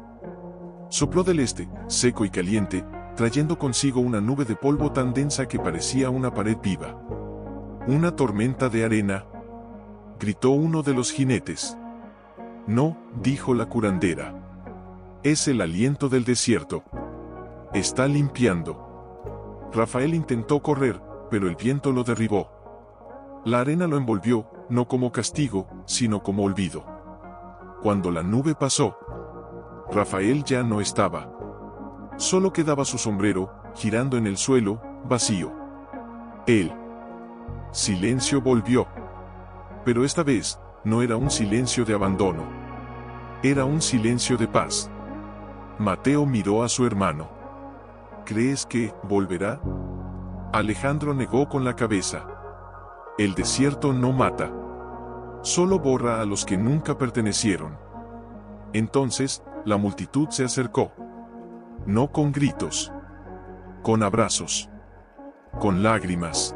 Speaker 1: Sopló del este, seco y caliente, trayendo consigo una nube de polvo tan densa que parecía una pared viva. Una tormenta de arena, gritó uno de los jinetes. No, dijo la curandera. Es el aliento del desierto. Está limpiando. Rafael intentó correr, pero el viento lo derribó. La arena lo envolvió, no como castigo, sino como olvido. Cuando la nube pasó, Rafael ya no estaba. Solo quedaba su sombrero, girando en el suelo, vacío. El silencio volvió. Pero esta vez, no era un silencio de abandono. Era un silencio de paz. Mateo miró a su hermano. ¿Crees que volverá? Alejandro negó con la cabeza. El desierto no mata. Solo borra a los que nunca pertenecieron. Entonces, la multitud se acercó. No con gritos. Con abrazos. Con lágrimas.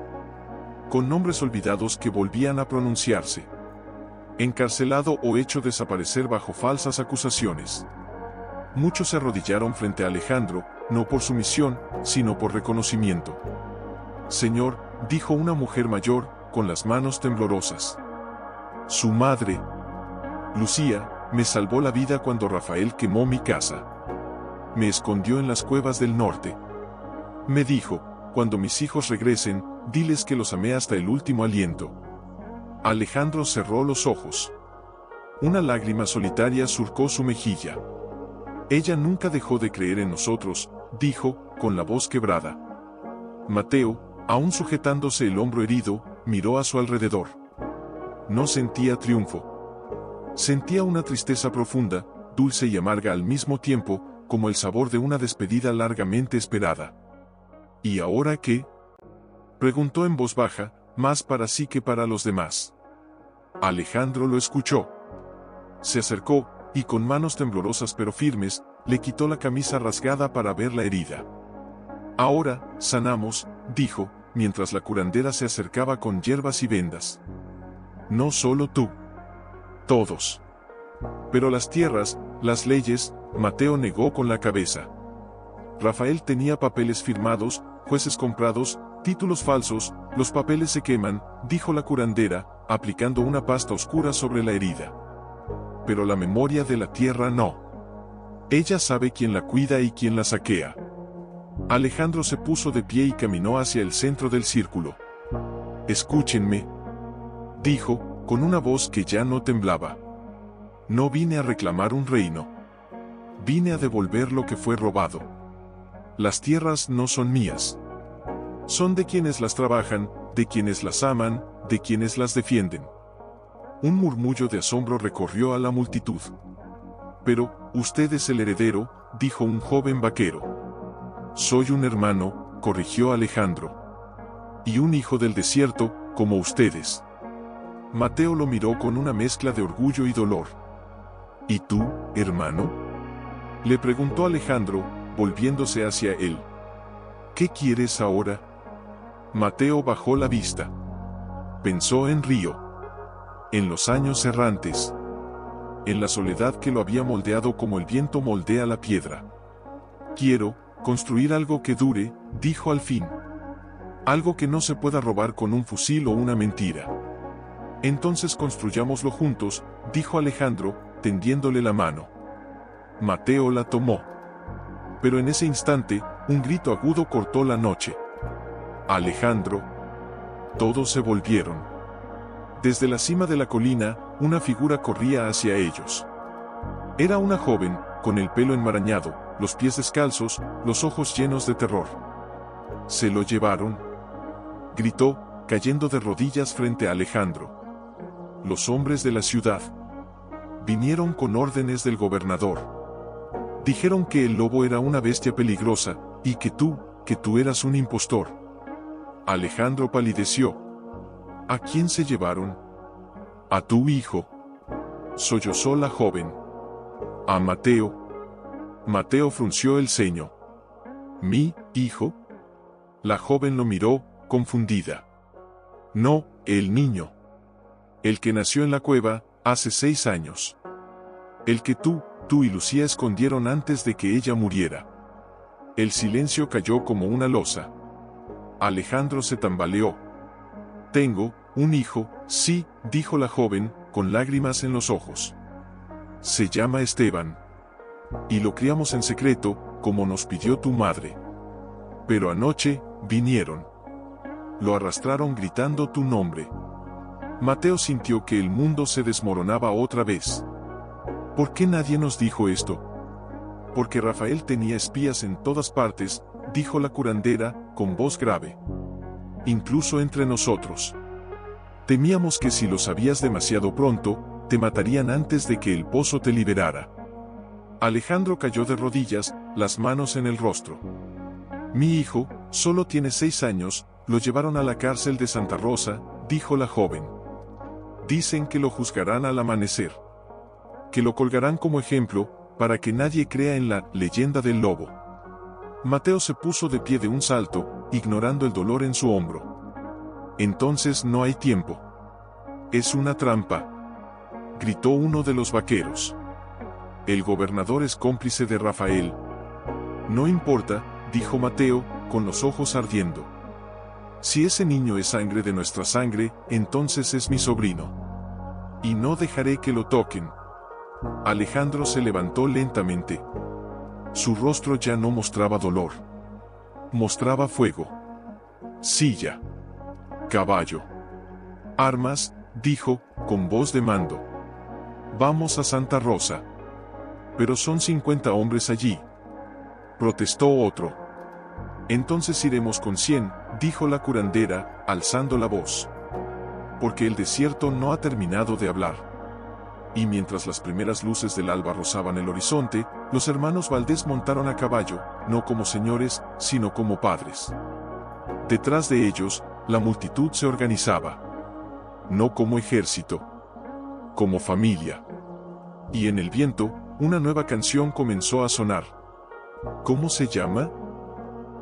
Speaker 1: Con nombres olvidados que volvían a pronunciarse. Encarcelado o hecho desaparecer bajo falsas acusaciones. Muchos se arrodillaron frente a Alejandro, no por sumisión, sino por reconocimiento. Señor, dijo una mujer mayor, con las manos temblorosas. Su madre, Lucía, me salvó la vida cuando Rafael quemó mi casa. Me escondió en las cuevas del norte. Me dijo, cuando mis hijos regresen, diles que los amé hasta el último aliento. Alejandro cerró los ojos. Una lágrima solitaria surcó su mejilla. Ella nunca dejó de creer en nosotros, dijo, con la voz quebrada. Mateo, aún sujetándose el hombro herido, miró a su alrededor. No sentía triunfo. Sentía una tristeza profunda, dulce y amarga al mismo tiempo, como el sabor de una despedida largamente esperada. ¿Y ahora qué? Preguntó en voz baja, más para sí que para los demás. Alejandro lo escuchó. Se acercó, y con manos temblorosas pero firmes, le quitó la camisa rasgada para ver la herida. Ahora, sanamos, dijo, mientras la curandera se acercaba con hierbas y vendas. No solo tú. Todos. Pero las tierras, las leyes, Mateo negó con la cabeza. Rafael tenía papeles firmados, jueces comprados, títulos falsos, los papeles se queman, dijo la curandera, aplicando una pasta oscura sobre la herida. Pero la memoria de la tierra no. Ella sabe quién la cuida y quién la saquea. Alejandro se puso de pie y caminó hacia el centro del círculo. Escúchenme, dijo, con una voz que ya no temblaba. No vine a reclamar un reino. Vine a devolver lo que fue robado. Las tierras no son mías. Son de quienes las trabajan, de quienes las aman, de quienes las defienden. Un murmullo de asombro recorrió a la multitud. Pero, usted es el heredero, dijo un joven vaquero. Soy un hermano, corrigió Alejandro. Y un hijo del desierto, como ustedes. Mateo lo miró con una mezcla de orgullo y dolor. ¿Y tú, hermano? Le preguntó Alejandro, volviéndose hacia él. ¿Qué quieres ahora? Mateo bajó la vista. Pensó en Río. En los años errantes. En la soledad que lo había moldeado como el viento moldea la piedra. Quiero construir algo que dure, dijo al fin. Algo que no se pueda robar con un fusil o una mentira. Entonces construyámoslo juntos, dijo Alejandro, tendiéndole la mano. Mateo la tomó. Pero en ese instante, un grito agudo cortó la noche. Alejandro. Todos se volvieron. Desde la cima de la colina, una figura corría hacia ellos. Era una joven, con el pelo enmarañado, los pies descalzos, los ojos llenos de terror. ¿Se lo llevaron?, gritó, cayendo de rodillas frente a Alejandro. Los hombres de la ciudad vinieron con órdenes del gobernador. Dijeron que el lobo era una bestia peligrosa, y que tú eras un impostor. Alejandro palideció. ¿A quién se llevaron? A tu hijo. Sollozó la joven. A Mateo. Mateo frunció el ceño. ¿Mi hijo? La joven lo miró, confundida. No, el niño. El que nació en la cueva, hace 6 años. El que tú y Lucía escondieron antes de que ella muriera. El silencio cayó como una losa. Alejandro se tambaleó. Tengo un hijo, sí, dijo la joven, con lágrimas en los ojos. Se llama Esteban. Y lo criamos en secreto, como nos pidió tu madre. Pero anoche, vinieron. Lo arrastraron gritando tu nombre. Mateo sintió que el mundo se desmoronaba otra vez. ¿Por qué nadie nos dijo esto? Porque Rafael tenía espías en todas partes, dijo la curandera, con voz grave. Incluso entre nosotros. Temíamos que si lo sabías demasiado pronto, te matarían antes de que el pozo te liberara. Alejandro cayó de rodillas, las manos en el rostro. Mi hijo, solo tiene 6 años, lo llevaron a la cárcel de Santa Rosa, dijo la joven. Dicen que lo juzgarán al amanecer. Que lo colgarán como ejemplo, para que nadie crea en la leyenda del lobo. Mateo se puso de pie de un salto, ignorando el dolor en su hombro. Entonces no hay tiempo. Es una trampa, gritó uno de los vaqueros. El gobernador es cómplice de Rafael. No importa, dijo Mateo, con los ojos ardiendo. Si ese niño es sangre de nuestra sangre, entonces es mi sobrino. Y no dejaré que lo toquen. Alejandro se levantó lentamente. Su rostro ya no mostraba dolor. Mostraba fuego. Silla. Caballo. Armas, dijo, con voz de mando. Vamos a Santa Rosa. Pero son 50 hombres allí. Protestó otro. Entonces iremos con 100, dijo la curandera, alzando la voz. Porque el desierto no ha terminado de hablar. Y mientras las primeras luces del alba rozaban el horizonte, los hermanos Valdés montaron a caballo, no como señores, sino como padres. Detrás de ellos, la multitud se organizaba. No como ejército. Como familia. Y en el viento, una nueva canción comenzó a sonar. ¿Cómo se llama?,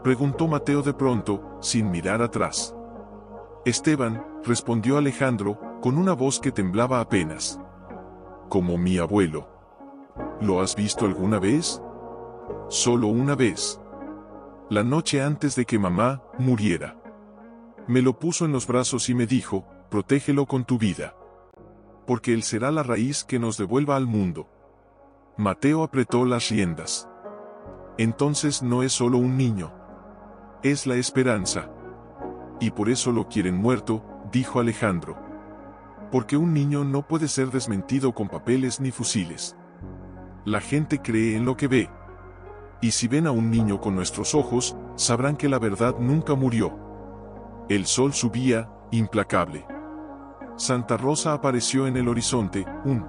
Speaker 1: preguntó Mateo de pronto, sin mirar atrás. Esteban, respondió Alejandro, con una voz que temblaba apenas. Como mi abuelo. ¿Lo has visto alguna vez? Solo una vez. La noche antes de que mamá muriera. Me lo puso en los brazos y me dijo, protégelo con tu vida. Porque él será la raíz que nos devuelva al mundo. Mateo apretó las riendas. Entonces no es solo un niño. Es la esperanza. Y por eso lo quieren muerto, dijo Alejandro. Porque un niño no puede ser desmentido con papeles ni fusiles. La gente cree en lo que ve. Y si ven a un niño con nuestros ojos, sabrán que la verdad nunca murió. El sol subía, implacable. Santa Rosa apareció en el horizonte, un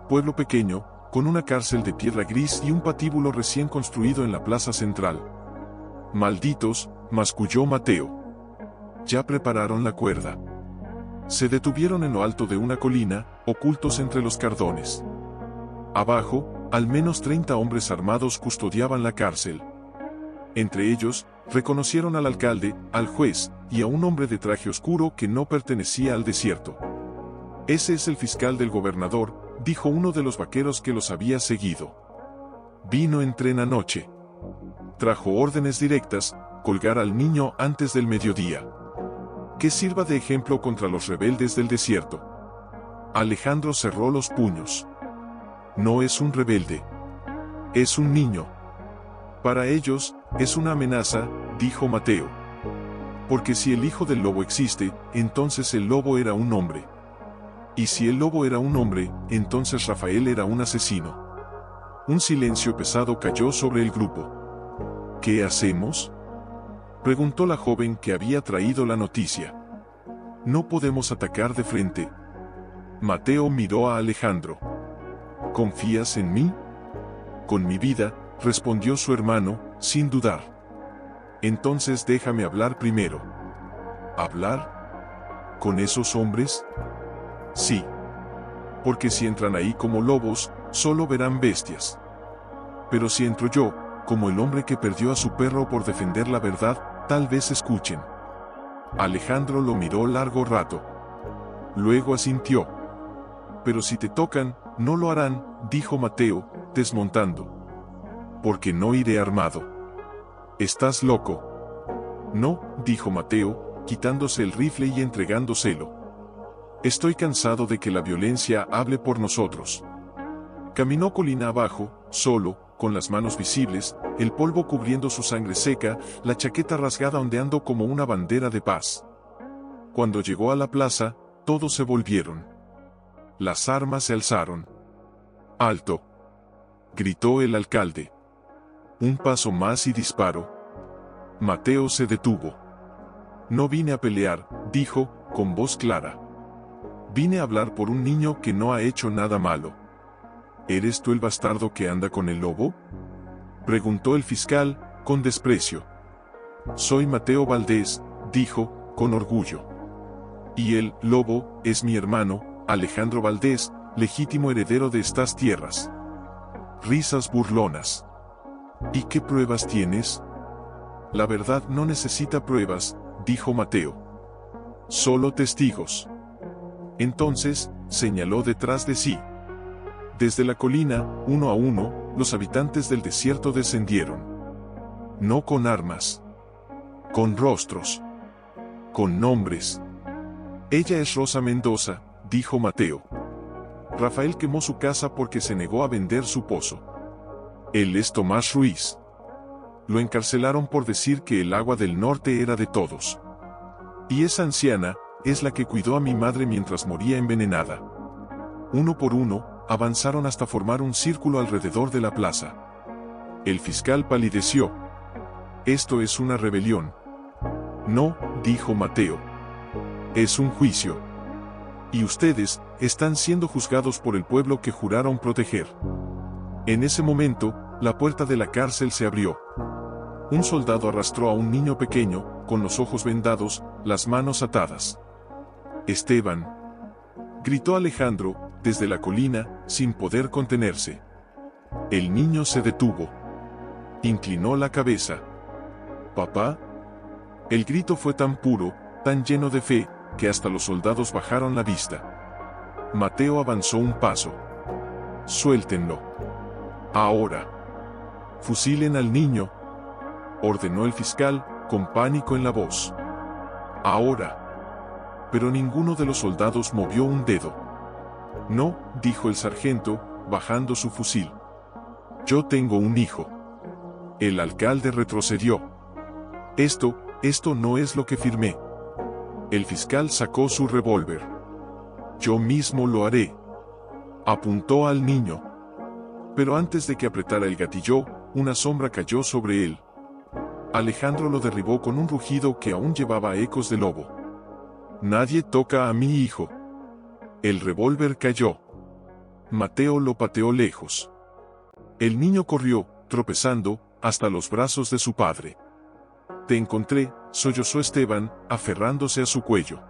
Speaker 1: pueblo pequeño, con una cárcel de piedra gris y un patíbulo recién construido en la plaza central. Malditos, masculló Mateo. Ya prepararon la cuerda. Se detuvieron en lo alto de una colina, ocultos entre los cardones. Abajo, al menos 30 hombres armados custodiaban la cárcel. Entre ellos, reconocieron al alcalde, al juez, y a un hombre de traje oscuro que no pertenecía al desierto. Ese es el fiscal del gobernador, dijo uno de los vaqueros que los había seguido. Vino en tren anoche. Trajo órdenes directas, colgar al niño antes del mediodía. Que sirva de ejemplo contra los rebeldes del desierto. Alejandro cerró los puños. No es un rebelde. Es un niño. Para ellos, es una amenaza, dijo Mateo. Porque si el hijo del lobo existe, entonces el lobo era un hombre. Y si el lobo era un hombre, entonces Rafael era un asesino. Un silencio pesado cayó sobre el grupo. ¿Qué hacemos?, preguntó la joven que había traído la noticia. No podemos atacar de frente. Mateo miró a Alejandro. ¿Confías en mí? Con mi vida, respondió su hermano, sin dudar. Entonces déjame hablar primero. ¿Hablar? ¿Con esos hombres? Sí. Porque si entran ahí como lobos, solo verán bestias. Pero si entro yo, como el hombre que perdió a su perro por defender la verdad, tal vez escuchen. Alejandro lo miró largo rato. Luego asintió. Pero si te tocan, no lo harán, dijo Mateo, desmontando. Porque no iré armado. ¿Estás loco? No, dijo Mateo, quitándose el rifle y entregándoselo. Estoy cansado de que la violencia hable por nosotros. Caminó colina abajo, solo, con las manos visibles, el polvo cubriendo su sangre seca, la chaqueta rasgada ondeando como una bandera de paz. Cuando llegó a la plaza, todos se volvieron. Las armas se alzaron. ¡Alto!, gritó el alcalde. Un paso más y disparo. Mateo se detuvo. No vine a pelear, dijo, con voz clara. Vine a hablar por un niño que no ha hecho nada malo. ¿Eres tú el bastardo que anda con el lobo?, preguntó el fiscal, con desprecio. Soy Mateo Valdés, dijo, con orgullo. Y el lobo es mi hermano, Alejandro Valdés, legítimo heredero de estas tierras. Risas burlonas. ¿Y qué pruebas tienes? La verdad no necesita pruebas, dijo Mateo. Solo testigos. Entonces, señaló detrás de sí. Desde la colina, uno a uno, los habitantes del desierto descendieron. No con armas. Con rostros. Con nombres. Ella es Rosa Mendoza, dijo Mateo. Rafael quemó su casa porque se negó a vender su pozo. Él es Tomás Ruiz. Lo encarcelaron por decir que el agua del norte era de todos. Y esa anciana, es la que cuidó a mi madre mientras moría envenenada. Uno por uno, avanzaron hasta formar un círculo alrededor de la plaza. El fiscal palideció. Esto es una rebelión. No, dijo Mateo. Es un juicio. Y ustedes, están siendo juzgados por el pueblo que juraron proteger. En ese momento, la puerta de la cárcel se abrió. Un soldado arrastró a un niño pequeño, con los ojos vendados, las manos atadas. Esteban, gritó Alejandro, desde la colina, sin poder contenerse. El niño se detuvo. Inclinó la cabeza. ¿Papá? El grito fue tan puro, tan lleno de fe, que hasta los soldados bajaron la vista. Mateo avanzó un paso. Suéltenlo. Ahora. Fusilen al niño, ordenó el fiscal, con pánico en la voz. Ahora. Pero ninguno de los soldados movió un dedo. No, dijo el sargento, bajando su fusil. Yo tengo un hijo. El alcalde retrocedió. Esto no es lo que firmé. El fiscal sacó su revólver. Yo mismo lo haré. Apuntó al niño. Pero antes de que apretara el gatillo, una sombra cayó sobre él. Alejandro lo derribó con un rugido que aún llevaba ecos de lobo. «Nadie toca a mi hijo». El revólver cayó. Mateo lo pateó lejos. El niño corrió, tropezando, hasta los brazos de su padre. «Te encontré», sollozó Esteban, aferrándose a su cuello.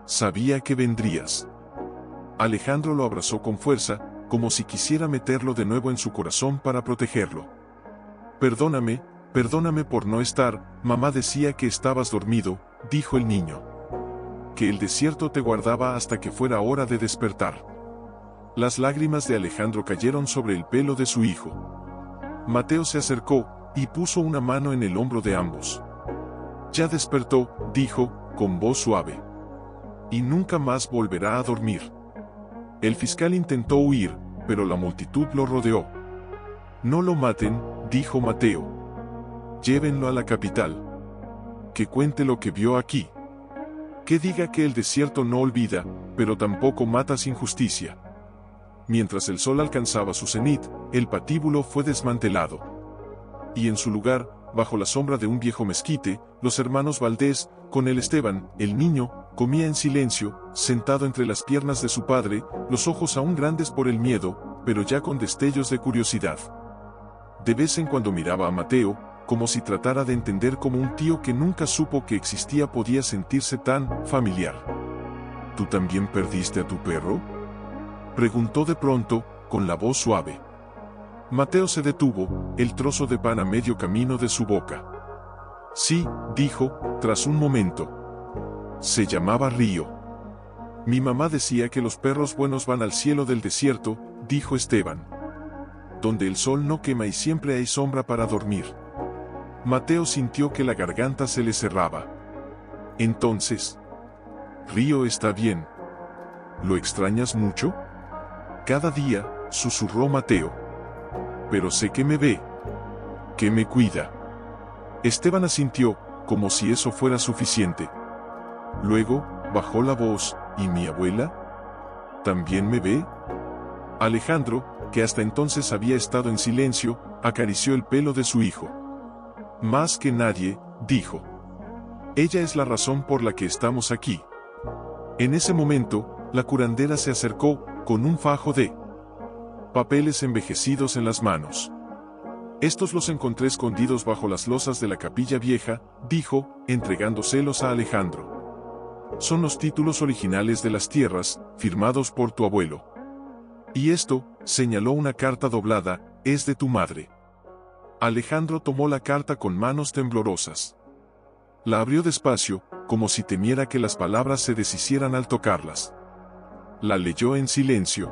Speaker 1: «Sabía que vendrías». Alejandro lo abrazó con fuerza, como si quisiera meterlo de nuevo en su corazón para protegerlo. «Perdóname, perdóname por no estar, mamá decía que estabas dormido», dijo el niño. «Que el desierto te guardaba hasta que fuera hora de despertar». Las lágrimas de Alejandro cayeron sobre el pelo de su hijo. Mateo se acercó, y puso una mano en el hombro de ambos. «Ya despertó», dijo, con voz suave. «Y nunca más volverá a dormir». El fiscal intentó huir, pero la multitud lo rodeó. «No lo maten», dijo Mateo. «Llévenlo a la capital. Que cuente lo que vio aquí. Que diga que el desierto no olvida, pero tampoco mata sin justicia». Mientras el sol alcanzaba su cenit, el patíbulo fue desmantelado. Y en su lugar, bajo la sombra de un viejo mezquite, los hermanos Valdés, con el Esteban, el niño, comía en silencio, sentado entre las piernas de su padre, los ojos aún grandes por el miedo, pero ya con destellos de curiosidad. De vez en cuando miraba a Mateo, como si tratara de entender cómo un tío que nunca supo que existía podía sentirse tan familiar. «¿Tú también perdiste a tu perro?», preguntó de pronto, con la voz suave. Mateo se detuvo, el trozo de pan a medio camino de su boca. «Sí», dijo, tras un momento. «Se llamaba Río». «Mi mamá decía que los perros buenos van al cielo del desierto», dijo Esteban. «Donde el sol no quema y siempre hay sombra para dormir». Mateo sintió que la garganta se le cerraba. «Entonces, Río está bien. ¿Lo extrañas mucho?». «Cada día», susurró Mateo. «Pero sé que me ve. Que me cuida». Esteban asintió, como si eso fuera suficiente. Luego, bajó la voz, «¿Y mi abuela? ¿También me ve?». Alejandro, que hasta entonces había estado en silencio, acarició el pelo de su hijo. «Más que nadie», dijo. «Ella es la razón por la que estamos aquí». En ese momento, la curandera se acercó, con un fajo de papeles envejecidos en las manos. «Estos los encontré escondidos bajo las losas de la capilla vieja», dijo, entregándoselos a Alejandro. «Son los títulos originales de las tierras, firmados por tu abuelo. Y esto», señaló una carta doblada, «es de tu madre». Alejandro tomó la carta con manos temblorosas. La abrió despacio, como si temiera que las palabras se deshicieran al tocarlas. La leyó en silencio.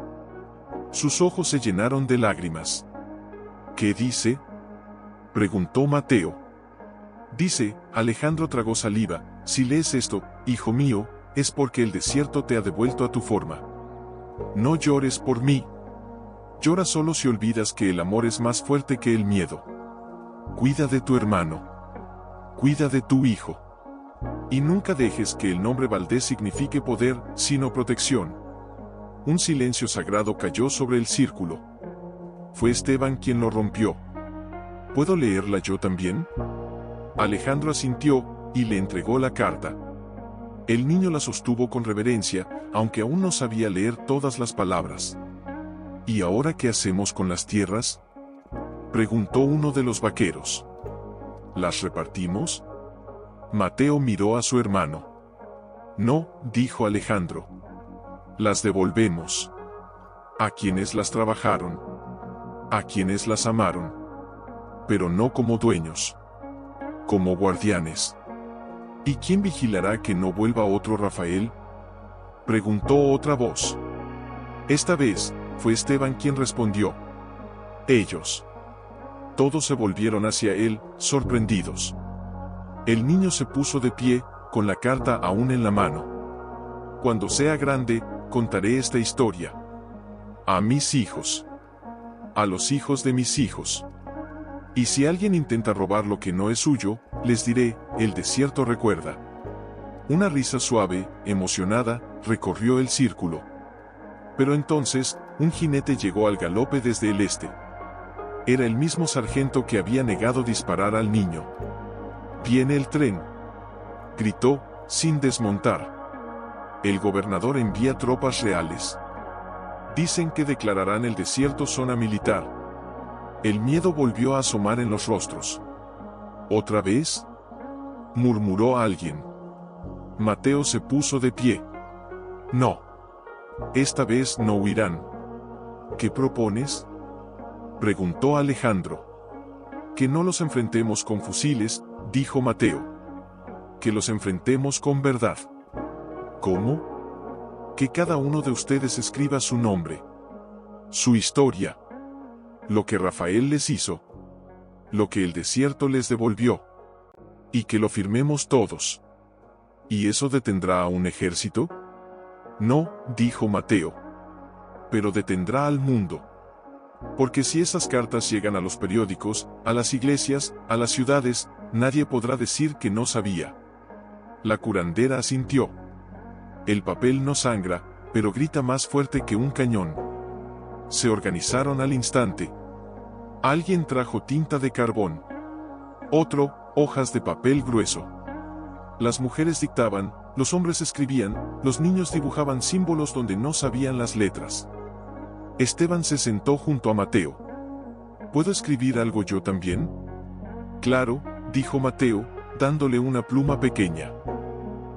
Speaker 1: Sus ojos se llenaron de lágrimas. «¿Qué dice?», preguntó Mateo. «Dice», Alejandro tragó saliva, «si lees esto, hijo mío, es porque el desierto te ha devuelto a tu forma. No llores por mí. Llora solo si olvidas que el amor es más fuerte que el miedo. Cuida de tu hermano. Cuida de tu hijo. Y nunca dejes que el nombre Valdés signifique poder, sino protección». Un silencio sagrado cayó sobre el círculo. Fue Esteban quien lo rompió. «¿Puedo leerla yo también?». Alejandro asintió, y le entregó la carta. El niño la sostuvo con reverencia, aunque aún no sabía leer todas las palabras. «¿Y ahora qué hacemos con las tierras?», preguntó uno de los vaqueros. «¿Las repartimos?». Mateo miró a su hermano. «No», dijo Alejandro. «Las devolvemos. A quienes las trabajaron. A quienes las amaron. Pero no como dueños. Como guardianes». «¿Y quién vigilará que no vuelva otro Rafael?», preguntó otra voz. Esta vez, fue Esteban quien respondió. «Ellos». Todos se volvieron hacia él, sorprendidos. El niño se puso de pie, con la carta aún en la mano. «Cuando sea grande, contaré esta historia. A mis hijos. A los hijos de mis hijos. Y si alguien intenta robar lo que no es suyo, les diré, el desierto recuerda». Una risa suave, emocionada, recorrió el círculo. Pero entonces, un jinete llegó al galope desde el este. Era el mismo sargento que había negado disparar al niño. «Viene el tren», gritó, sin desmontar. «El gobernador envía tropas reales. Dicen que declararán el desierto zona militar». El miedo volvió a asomar en los rostros. «¿Otra vez?», murmuró alguien. Mateo se puso de pie. «No. Esta vez no huirán». «¿Qué propones?», preguntó Alejandro. «Que no los enfrentemos con fusiles», dijo Mateo. «Que los enfrentemos con verdad». «¿Cómo?». «Que cada uno de ustedes escriba su nombre, su historia, lo que Rafael les hizo, lo que el desierto les devolvió, y que lo firmemos todos». «¿Y eso detendrá a un ejército?». «No», dijo Mateo. «Pero detendrá al mundo. Porque si esas cartas llegan a los periódicos, a las iglesias, a las ciudades, nadie podrá decir que no sabía». La curandera asintió. «El papel no sangra, pero grita más fuerte que un cañón». Se organizaron al instante. Alguien trajo tinta de carbón. Otro, hojas de papel grueso. Las mujeres dictaban, los hombres escribían, los niños dibujaban símbolos donde no sabían las letras. Esteban se sentó junto a Mateo. «¿Puedo escribir algo yo también?». «Claro», dijo Mateo, dándole una pluma pequeña.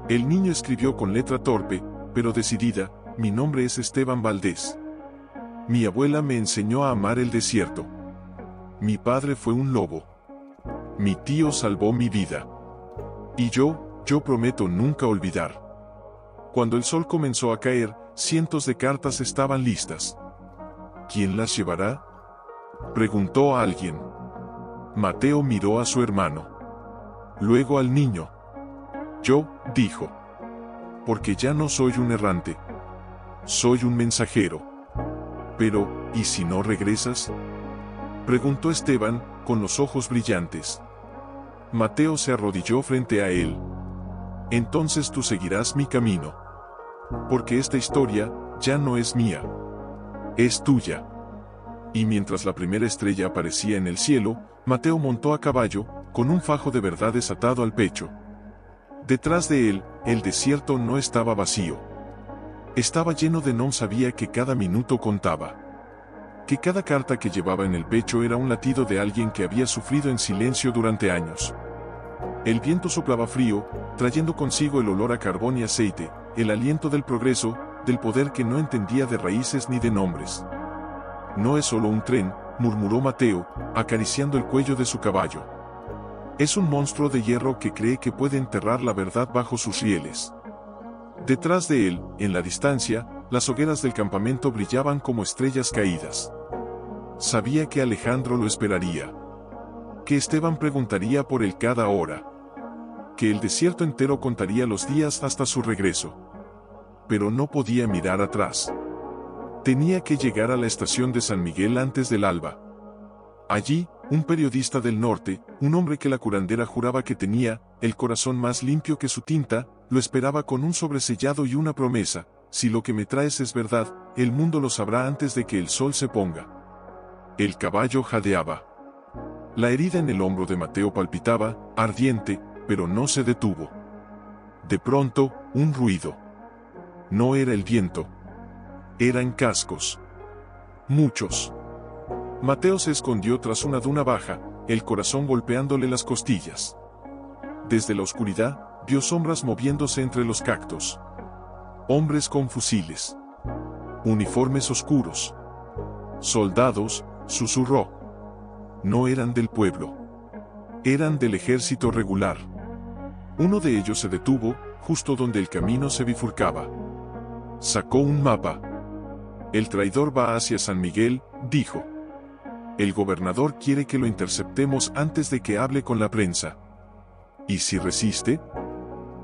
Speaker 1: El niño escribió con letra torpe, pero decidida: «Mi nombre es Esteban Valdés. Mi abuela me enseñó a amar el desierto. Mi padre fue un lobo. Mi tío salvó mi vida. Y yo prometo nunca olvidar». Cuando el sol comenzó a caer, cientos de cartas estaban listas. «¿Quién las llevará?», preguntó alguien. Mateo miró a su hermano. Luego al niño. «Yo», dijo. «Porque ya no soy un errante. Soy un mensajero». «Pero, ¿y si no regresas?», preguntó Esteban, con los ojos brillantes. Mateo se arrodilló frente a él. «Entonces tú seguirás mi camino. Porque esta historia ya no es mía. Es tuya». Y mientras la primera estrella aparecía en el cielo, Mateo montó a caballo, con un fajo de verdades atado al pecho. Detrás de él, el desierto no estaba vacío. Estaba lleno de no sabía que cada minuto contaba. Que cada carta que llevaba en el pecho era un latido de alguien que había sufrido en silencio durante años. El viento soplaba frío, trayendo consigo el olor a carbón y aceite, el aliento del progreso, del poder que no entendía de raíces ni de nombres. «No es solo un tren», murmuró Mateo, acariciando el cuello de su caballo. «Es un monstruo de hierro que cree que puede enterrar la verdad bajo sus rieles». Detrás de él, en la distancia, las hogueras del campamento brillaban como estrellas caídas. Sabía que Alejandro lo esperaría. Que Esteban preguntaría por él cada hora. Que el desierto entero contaría los días hasta su regreso. Pero no podía mirar atrás. Tenía que llegar a la estación de San Miguel antes del alba. Allí, un periodista del norte, un hombre que la curandera juraba que tenía el corazón más limpio que su tinta, lo esperaba con un sobresellado y una promesa: «Si lo que me traes es verdad, el mundo lo sabrá antes de que el sol se ponga». El caballo jadeaba. La herida en el hombro de Mateo palpitaba, ardiente, pero no se detuvo. De pronto, un ruido. No era el viento. Eran cascos. Muchos. Mateo se escondió tras una duna baja, el corazón golpeándole las costillas. Desde la oscuridad, vio sombras moviéndose entre los cactos. Hombres con fusiles. Uniformes oscuros. Soldados, susurró. No eran del pueblo. Eran del ejército regular. Uno de ellos se detuvo, justo donde el camino se bifurcaba. Sacó un mapa. «El traidor va hacia San Miguel», dijo. «El gobernador quiere que lo interceptemos antes de que hable con la prensa». «¿Y si resiste?»,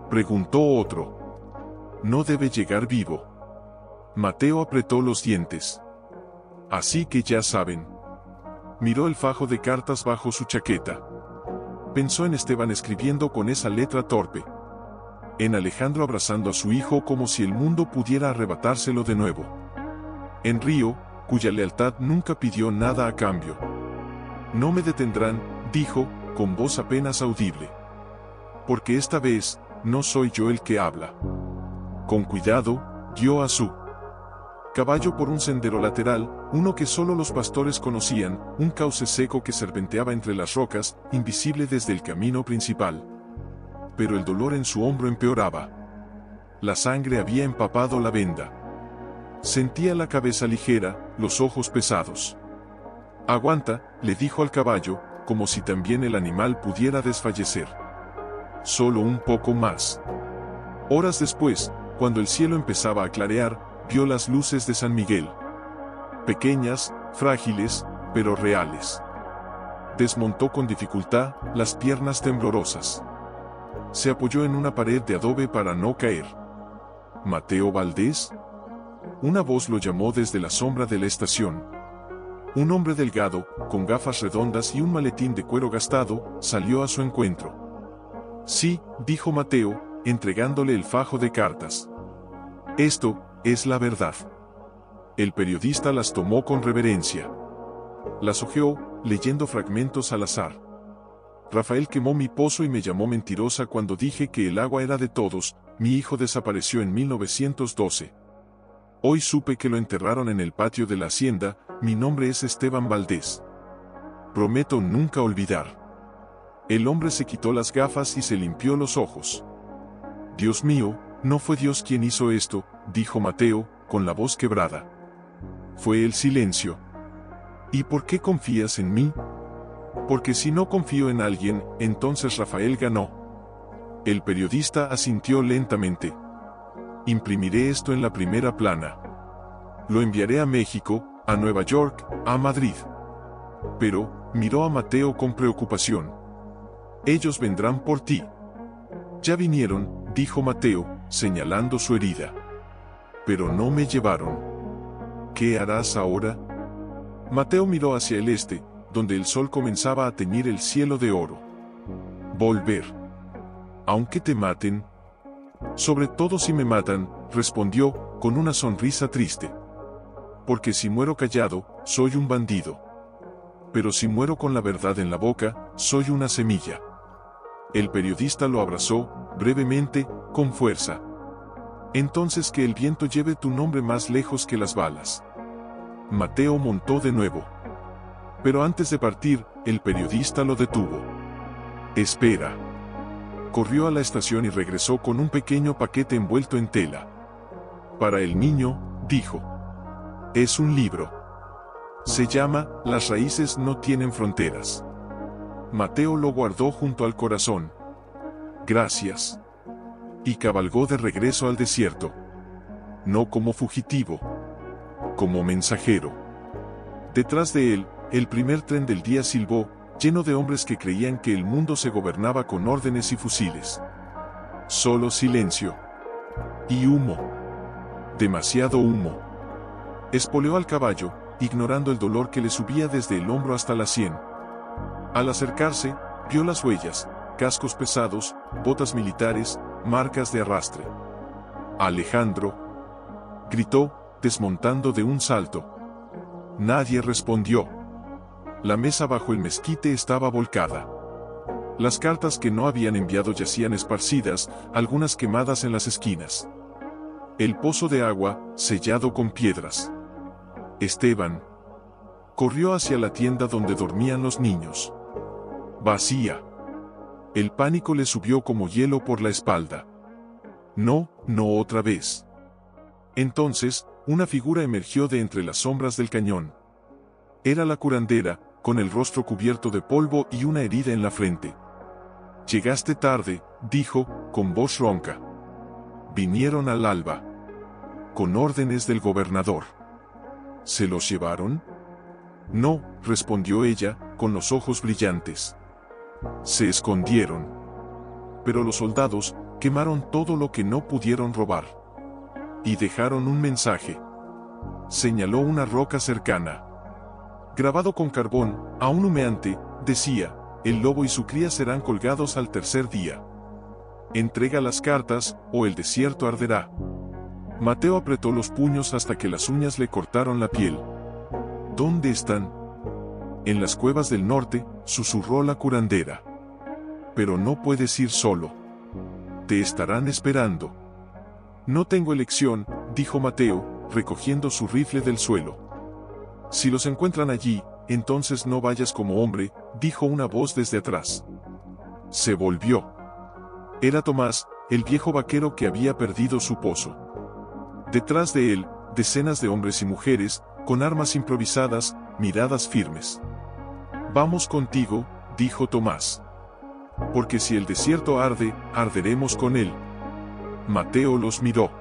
Speaker 1: preguntó otro. «No debe llegar vivo». Mateo apretó los dientes. «Así que ya saben». Miró el fajo de cartas bajo su chaqueta. Pensó en Esteban escribiendo con esa letra torpe. En Alejandro abrazando a su hijo como si el mundo pudiera arrebatárselo de nuevo. En Río, cuya lealtad nunca pidió nada a cambio. «No me detendrán», dijo, con voz apenas audible. porque esta vez, no soy yo el que habla. Con cuidado, guió a su caballo por un sendero lateral, uno que solo los pastores conocían, un cauce seco que serpenteaba entre las rocas, invisible desde el camino principal. Pero el dolor en su hombro empeoraba. La sangre había empapado la venda. Sentía la cabeza ligera, los ojos pesados. «Aguanta», le dijo al caballo, como si también el animal pudiera desfallecer. «Solo un poco más». Horas después, cuando el cielo empezaba a clarear, vio las luces de San Miguel. Pequeñas, frágiles, pero reales. Desmontó con dificultad, las piernas temblorosas. Se apoyó en una pared de adobe para no caer. «¿Mateo Valdés?». Una voz lo llamó desde la sombra de la estación. Un hombre delgado, con gafas redondas y un maletín de cuero gastado, salió a su encuentro. «Sí», dijo Mateo, entregándole el fajo de cartas. «Esto es la verdad». El periodista las tomó con reverencia. Las hojeó, leyendo fragmentos al azar. «Rafael quemó mi pozo y me llamó mentirosa cuando dije que el agua era de todos. Mi hijo desapareció en 1912. Hoy supe que lo enterraron en el patio de la hacienda. Mi nombre es Esteban Valdés. Prometo nunca olvidar». El hombre se quitó las gafas y se limpió los ojos. «Dios mío, no fue Dios quien hizo esto», dijo Mateo, con la voz quebrada. «Fue el silencio». «¿Y por qué confías en mí?». «Porque si no confío en alguien, entonces Rafael ganó». El periodista asintió lentamente. «Imprimiré esto en la primera plana. Lo enviaré a México, a Nueva York, a Madrid». Pero, miró a Mateo con preocupación. «Ellos vendrán por ti». «Ya vinieron», dijo Mateo, señalando su herida. «Pero no me llevaron». «¿Qué harás ahora?». Mateo miró hacia el este, donde el sol comenzaba a teñir el cielo de oro. «Volver. Aunque te maten». «Sobre todo si me matan», respondió, con una sonrisa triste. «Porque si muero callado, soy un bandido. Pero si muero con la verdad en la boca, soy una semilla». El periodista lo abrazó, brevemente, con fuerza. «Entonces que el viento lleve tu nombre más lejos que las balas». Mateo montó de nuevo. Pero antes de partir, el periodista lo detuvo. «Espera». Corrió a la estación y regresó con un pequeño paquete envuelto en tela. «Para el niño», dijo. «Es un libro. Se llama Las raíces no tienen fronteras». Mateo lo guardó junto al corazón. «Gracias». Y cabalgó de regreso al desierto. No como fugitivo, como mensajero. Detrás de él, el primer tren del día silbó, lleno de hombres que creían que el mundo se gobernaba con órdenes y fusiles. Solo silencio. Y humo. Demasiado humo. Espoleó al caballo, ignorando el dolor que le subía desde el hombro hasta la sien. Al acercarse, vio las huellas, cascos pesados, botas militares, marcas de arrastre. «Alejandro», gritó, desmontando de un salto. Nadie respondió. La mesa bajo el mezquite estaba volcada. Las cartas que no habían enviado yacían esparcidas, algunas quemadas en las esquinas. El pozo de agua, sellado con piedras. Esteban corrió hacia la tienda donde dormían los niños. Vacía. El pánico le subió como hielo por la espalda. No, no otra vez. Entonces, una figura emergió de entre las sombras del cañón. Era la curandera, con el rostro cubierto de polvo y una herida en la frente. «Llegaste tarde», dijo, con voz ronca. «Vinieron al alba. Con órdenes del gobernador». «¿Se los llevaron?». «No», respondió ella, con los ojos brillantes. «Se escondieron». Pero los soldados quemaron todo lo que no pudieron robar. Y dejaron un mensaje. Señaló una roca cercana. Grabado con carbón, aún humeante, decía: «El lobo y su cría serán colgados al tercer día. Entrega las cartas, o el desierto arderá». Mateo apretó los puños hasta que las uñas le cortaron la piel. «¿Dónde están?». «En las cuevas del norte», susurró la curandera. pero no puedes ir solo. Te estarán esperando. No tengo elección, dijo Mateo, recogiendo su rifle del suelo. Si los encuentran allí, entonces no vayas como hombre, dijo una voz desde atrás. Se volvió. Era Tomás, el viejo vaquero que había perdido su pozo. Detrás de él, decenas de hombres y mujeres, con armas improvisadas, miradas firmes. Vamos contigo, dijo Tomás. Porque si el desierto arde, arderemos con él. Mateo los miró.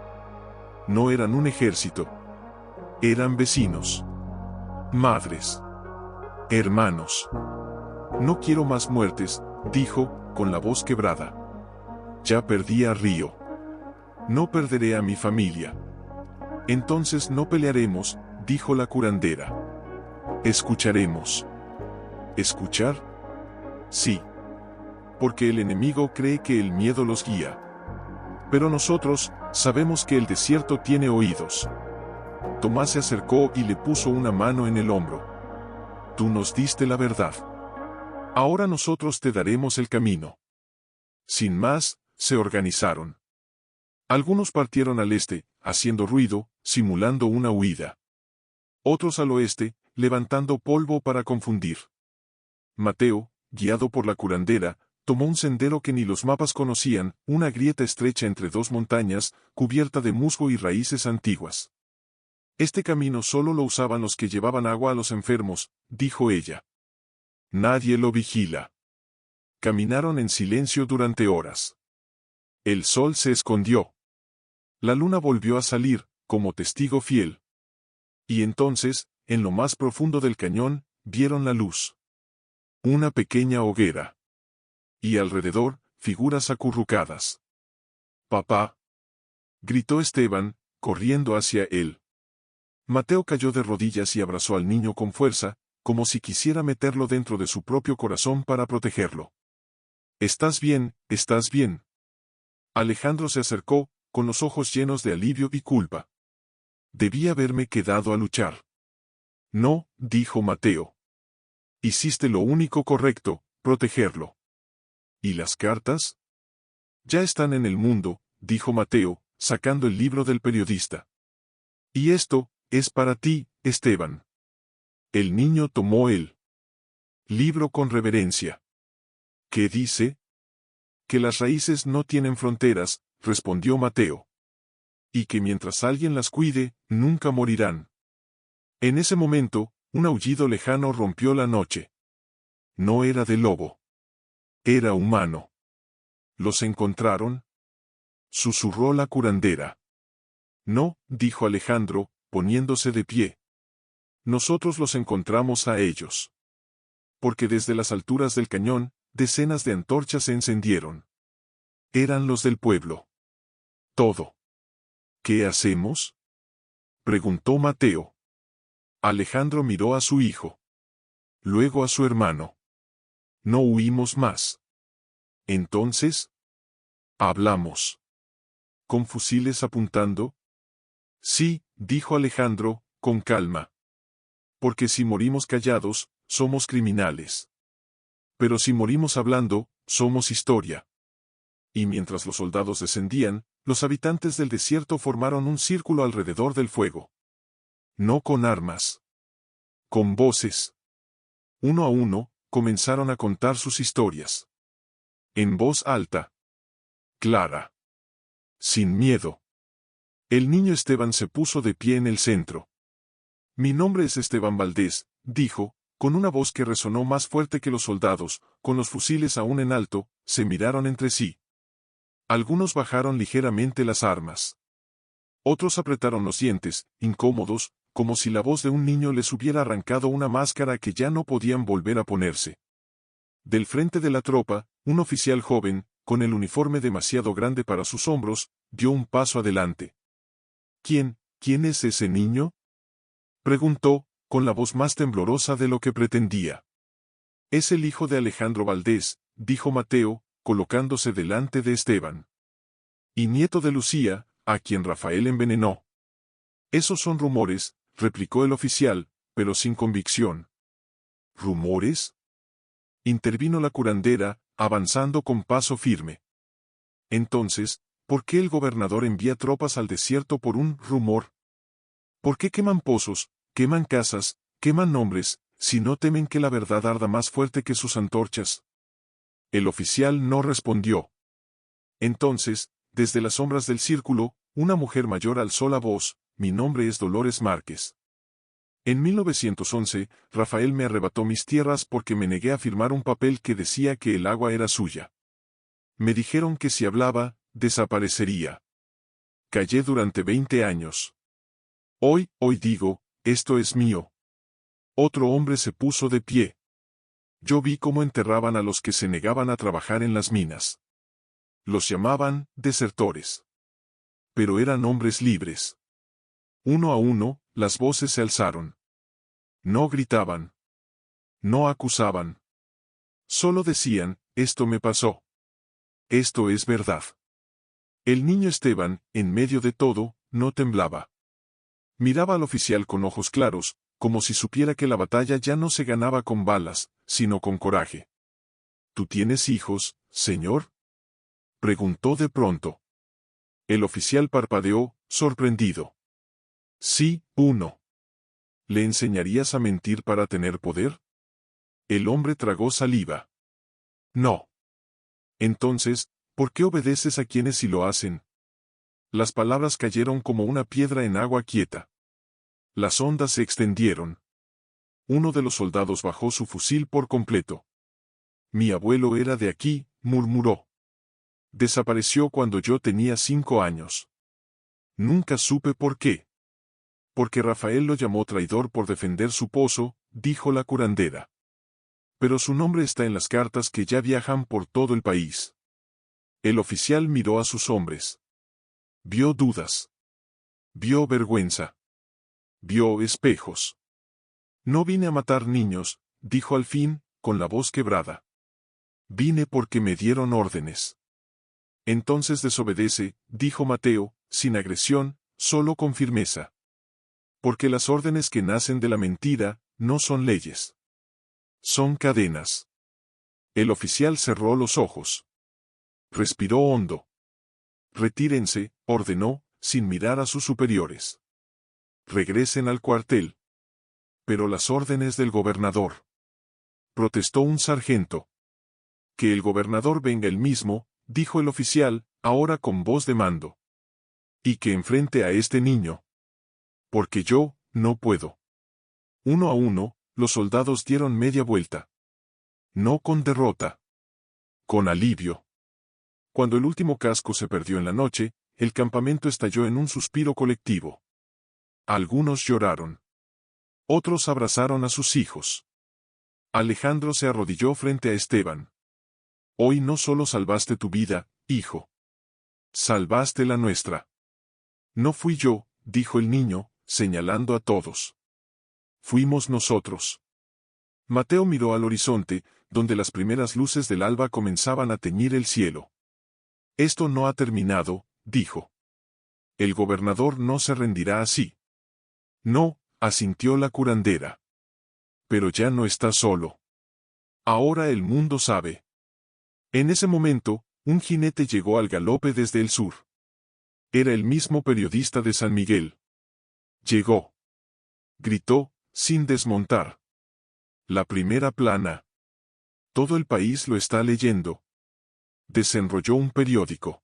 Speaker 1: No eran un ejército. Eran vecinos. Madres. Hermanos. No quiero más muertes, dijo, con la voz quebrada. Ya perdí a Río. No perderé a mi familia. Entonces no pelearemos, dijo la curandera. Escucharemos. ¿Escuchar? Sí. Porque el enemigo cree que el miedo los guía. Pero nosotros, sabemos que el desierto tiene oídos. Tomás se acercó y le puso una mano en el hombro. Tú nos diste la verdad. Ahora nosotros te daremos el camino. Sin más, se organizaron. Algunos partieron al este, haciendo ruido, simulando una huida. Otros al oeste, levantando polvo para confundir. Mateo, guiado por la curandera, tomó un sendero que ni los mapas conocían, una grieta estrecha entre dos montañas, cubierta de musgo y raíces antiguas. Este camino solo lo usaban los que llevaban agua a los enfermos, dijo ella. Nadie lo vigila. Caminaron en silencio durante horas. El sol se escondió. La luna volvió a salir, como testigo fiel. Y entonces, en lo más profundo del cañón, vieron la luz. Una pequeña hoguera. Y alrededor, figuras acurrucadas. «Papá», gritó Esteban, corriendo hacia él. Mateo cayó de rodillas y abrazó al niño con fuerza, como si quisiera meterlo dentro de su propio corazón para protegerlo. «¿Estás bien? ¿Estás bien?» Alejandro se acercó, con los ojos llenos de alivio y culpa. «Debí haberme quedado a luchar». «No», dijo Mateo. «Hiciste lo único correcto, protegerlo». ¿Y las cartas? Ya están en el mundo, dijo Mateo, sacando el libro del periodista. Y esto, es para ti, Esteban. El niño tomó el libro con reverencia. ¿Qué dice? Que las raíces no tienen fronteras, respondió Mateo. Y que mientras alguien las cuide, nunca morirán. En ese momento, un aullido lejano rompió la noche. No era de lobo. Era humano. ¿Los encontraron?, susurró la curandera. No, dijo Alejandro, poniéndose de pie. Nosotros los encontramos a ellos. Porque desde las alturas del cañón, decenas de antorchas se encendieron. Eran los del pueblo. Todo. ¿Qué hacemos?, preguntó Mateo. Alejandro miró a su hijo. Luego a su hermano. No huimos más. Entonces, hablamos. ¿Con fusiles apuntando? Sí, dijo Alejandro, con calma. Porque si morimos callados, somos criminales. Pero si morimos hablando, somos historia. Y mientras los soldados descendían, los habitantes del desierto formaron un círculo alrededor del fuego. No con armas. Con voces. Uno a uno, comenzaron a contar sus historias. En voz alta. Clara. Sin miedo. El niño Esteban se puso de pie en el centro. Mi nombre es Esteban Valdés, dijo, con una voz que resonó más fuerte que los soldados, con los fusiles aún en alto, se miraron entre sí. Algunos bajaron ligeramente las armas. Otros apretaron los dientes, incómodos, como si la voz de un niño les hubiera arrancado una máscara que ya no podían volver a ponerse. Del frente de la tropa, un oficial joven, con el uniforme demasiado grande para sus hombros, dio un paso adelante. ¿Quién es ese niño?, preguntó, con la voz más temblorosa de lo que pretendía. Es el hijo de Alejandro Valdés, dijo Mateo, colocándose delante de Esteban. Y nieto de Lucía, a quien Rafael envenenó. Esos son rumores, replicó el oficial, pero sin convicción. ¿Rumores? Intervino la curandera, avanzando con paso firme. Entonces, ¿por qué el gobernador envía tropas al desierto por un rumor? ¿Por qué queman pozos, queman casas, queman nombres, si no temen que la verdad arda más fuerte que sus antorchas? El oficial no respondió. Entonces, desde las sombras del círculo, una mujer mayor alzó la voz: mi nombre es Dolores Márquez. En 1911, Rafael me arrebató mis tierras porque me negué a firmar un papel que decía que el agua era suya. Me dijeron que si hablaba, desaparecería. Callé durante 20 años. Hoy digo, esto es mío. Otro hombre se puso de pie. Yo vi cómo enterraban a los que se negaban a trabajar en las minas. Los llamaban desertores. Pero eran hombres libres. Uno a uno, las voces se alzaron. No gritaban. No acusaban. Solo decían: esto me pasó. Esto es verdad. El niño Esteban, en medio de todo, no temblaba. Miraba al oficial con ojos claros, como si supiera que la batalla ya no se ganaba con balas, sino con coraje. ¿Tú tienes hijos, señor?, preguntó de pronto. El oficial parpadeó, sorprendido. Sí, uno. ¿Le enseñarías a mentir para tener poder? El hombre tragó saliva. No. Entonces, ¿por qué obedeces a quienes sí lo hacen? Las palabras cayeron como una piedra en agua quieta. Las ondas se extendieron. Uno de los soldados bajó su fusil por completo. Mi abuelo era de aquí, murmuró. Desapareció cuando yo tenía 5 años. Nunca supe por qué. Porque Rafael lo llamó traidor por defender su pozo, dijo la curandera. Pero su nombre está en las cartas que ya viajan por todo el país. El oficial miró a sus hombres. Vio dudas. Vio vergüenza. Vio espejos. No vine a matar niños, dijo al fin, con la voz quebrada. Vine porque me dieron órdenes. Entonces desobedece, dijo Mateo, sin agresión, solo con firmeza. Porque las órdenes que nacen de la mentira, no son leyes. Son cadenas. El oficial cerró los ojos. Respiró hondo. Retírense, ordenó, sin mirar a sus superiores. Regresen al cuartel. Pero las órdenes del gobernador. Protestó un sargento. Que el gobernador venga él mismo, dijo el oficial, ahora con voz de mando. Y que enfrente a este niño. Porque yo, no puedo. Uno a uno, los soldados dieron media vuelta. No con derrota. Con alivio. Cuando el último casco se perdió en la noche, el campamento estalló en un suspiro colectivo. Algunos lloraron. Otros abrazaron a sus hijos. Alejandro se arrodilló frente a Esteban. Hoy no solo salvaste tu vida, hijo. Salvaste la nuestra. No fui yo, dijo el niño, señalando a todos. Fuimos nosotros. Mateo miró al horizonte, donde las primeras luces del alba comenzaban a teñir el cielo. Esto no ha terminado, dijo. El gobernador no se rendirá así. No, asintió la curandera. Pero ya no está solo. Ahora el mundo sabe. En ese momento, un jinete llegó al galope desde el sur. Era el mismo periodista de San Miguel. Llegó. Gritó, sin desmontar. La primera plana. Todo el país lo está leyendo. Desenrolló un periódico.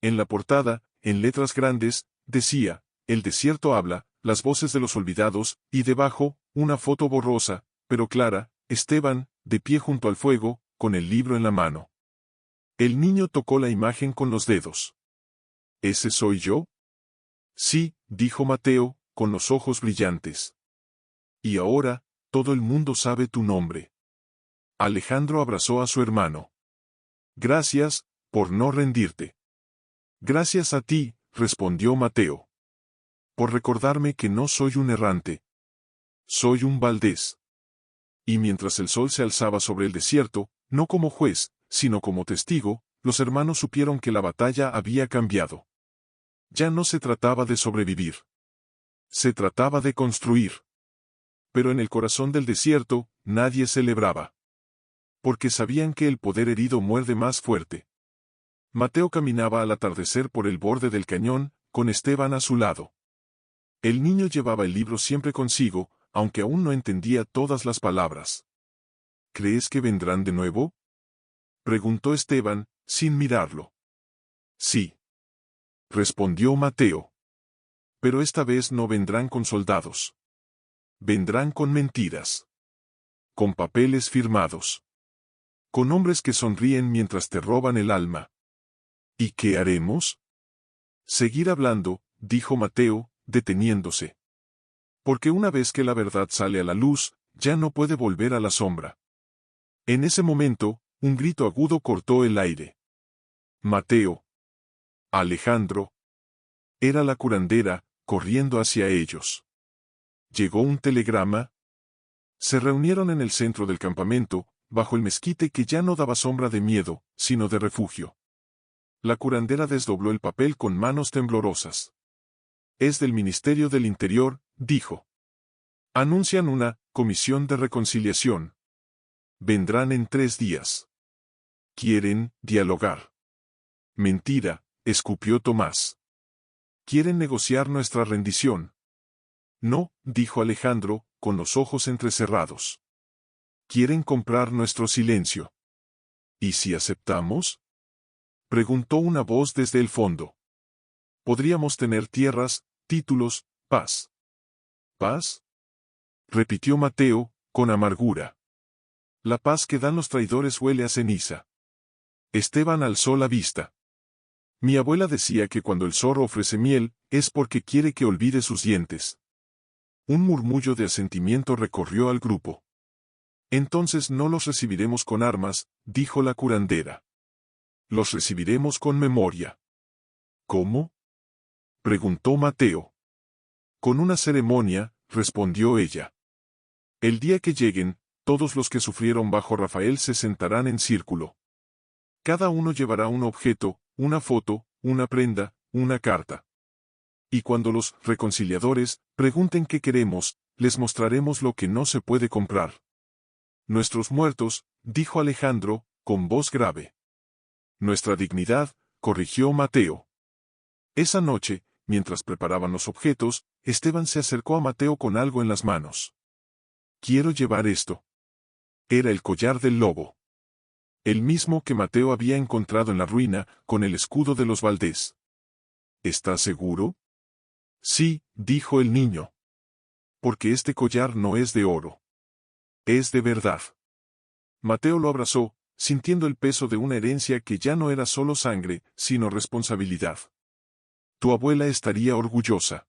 Speaker 1: En la portada, en letras grandes, decía: el desierto habla, las voces de los olvidados, y debajo, una foto borrosa, pero clara, Esteban, de pie junto al fuego, con el libro en la mano. El niño tocó la imagen con los dedos. ¿Ese soy yo? Sí, dijo Mateo, con los ojos brillantes. Y ahora, todo el mundo sabe tu nombre. Alejandro abrazó a su hermano. Gracias, por no rendirte. Gracias a ti, respondió Mateo. Por recordarme que no soy un errante. Soy un Valdés. Y mientras el sol se alzaba sobre el desierto, no como juez, sino como testigo, los hermanos supieron que la batalla había cambiado. Ya no se trataba de sobrevivir. Se trataba de construir. Pero en el corazón del desierto, nadie celebraba. porque sabían que el poder herido muerde más fuerte. Mateo caminaba al atardecer por el borde del cañón, con Esteban a su lado. El niño llevaba el libro siempre consigo, aunque aún no entendía todas las palabras. ¿Crees que vendrán de nuevo?, preguntó Esteban, sin mirarlo. Sí, respondió Mateo. Pero esta vez no vendrán con soldados. Vendrán con mentiras. Con papeles firmados. Con hombres que sonríen mientras te roban el alma. ¿Y qué haremos? Seguir hablando, dijo Mateo, deteniéndose. Porque una vez que la verdad sale a la luz, ya no puede volver a la sombra. En ese momento, un grito agudo cortó el aire. Mateo. Alejandro. Era la curandera, corriendo hacia ellos. Llegó un telegrama. Se reunieron en el centro del campamento, bajo el mezquite que ya no daba sombra de miedo, sino de refugio. La curandera desdobló el papel con manos temblorosas. Es del Ministerio del Interior, dijo. Anuncian una comisión de reconciliación. Vendrán en 3 días. Quieren dialogar. Mentira, escupió Tomás. Quieren negociar nuestra rendición. No, dijo Alejandro, con los ojos entrecerrados. Quieren comprar nuestro silencio. ¿Y si aceptamos?, preguntó una voz desde el fondo. Podríamos tener tierras, títulos, paz. ¿Paz?, repitió Mateo, con amargura. La paz que dan los traidores huele a ceniza. Esteban alzó la vista. Mi abuela decía que cuando el zorro ofrece miel, es porque quiere que olvide sus dientes. Un murmullo de asentimiento recorrió al grupo. Entonces no los recibiremos con armas, dijo la curandera. Los recibiremos con memoria. ¿Cómo?, preguntó Mateo. Con una ceremonia, respondió ella. El día que lleguen, todos los que sufrieron bajo Rafael se sentarán en círculo. Cada uno llevará un objeto, una foto, una prenda, una carta. Y cuando los reconciliadores pregunten qué queremos, les mostraremos lo que no se puede comprar. Nuestros muertos, dijo Alejandro, con voz grave. Nuestra dignidad, corrigió Mateo. Esa noche, mientras preparaban los objetos, Esteban se acercó a Mateo con algo en las manos. Quiero llevar esto. Era el collar del lobo. El mismo que Mateo había encontrado en la ruina, con el escudo de los Valdés. ¿Estás seguro? Sí, dijo el niño. Porque este collar no es de oro. Es de verdad. Mateo lo abrazó, sintiendo el peso de una herencia que ya no era solo sangre, sino responsabilidad. Tu abuela estaría orgullosa.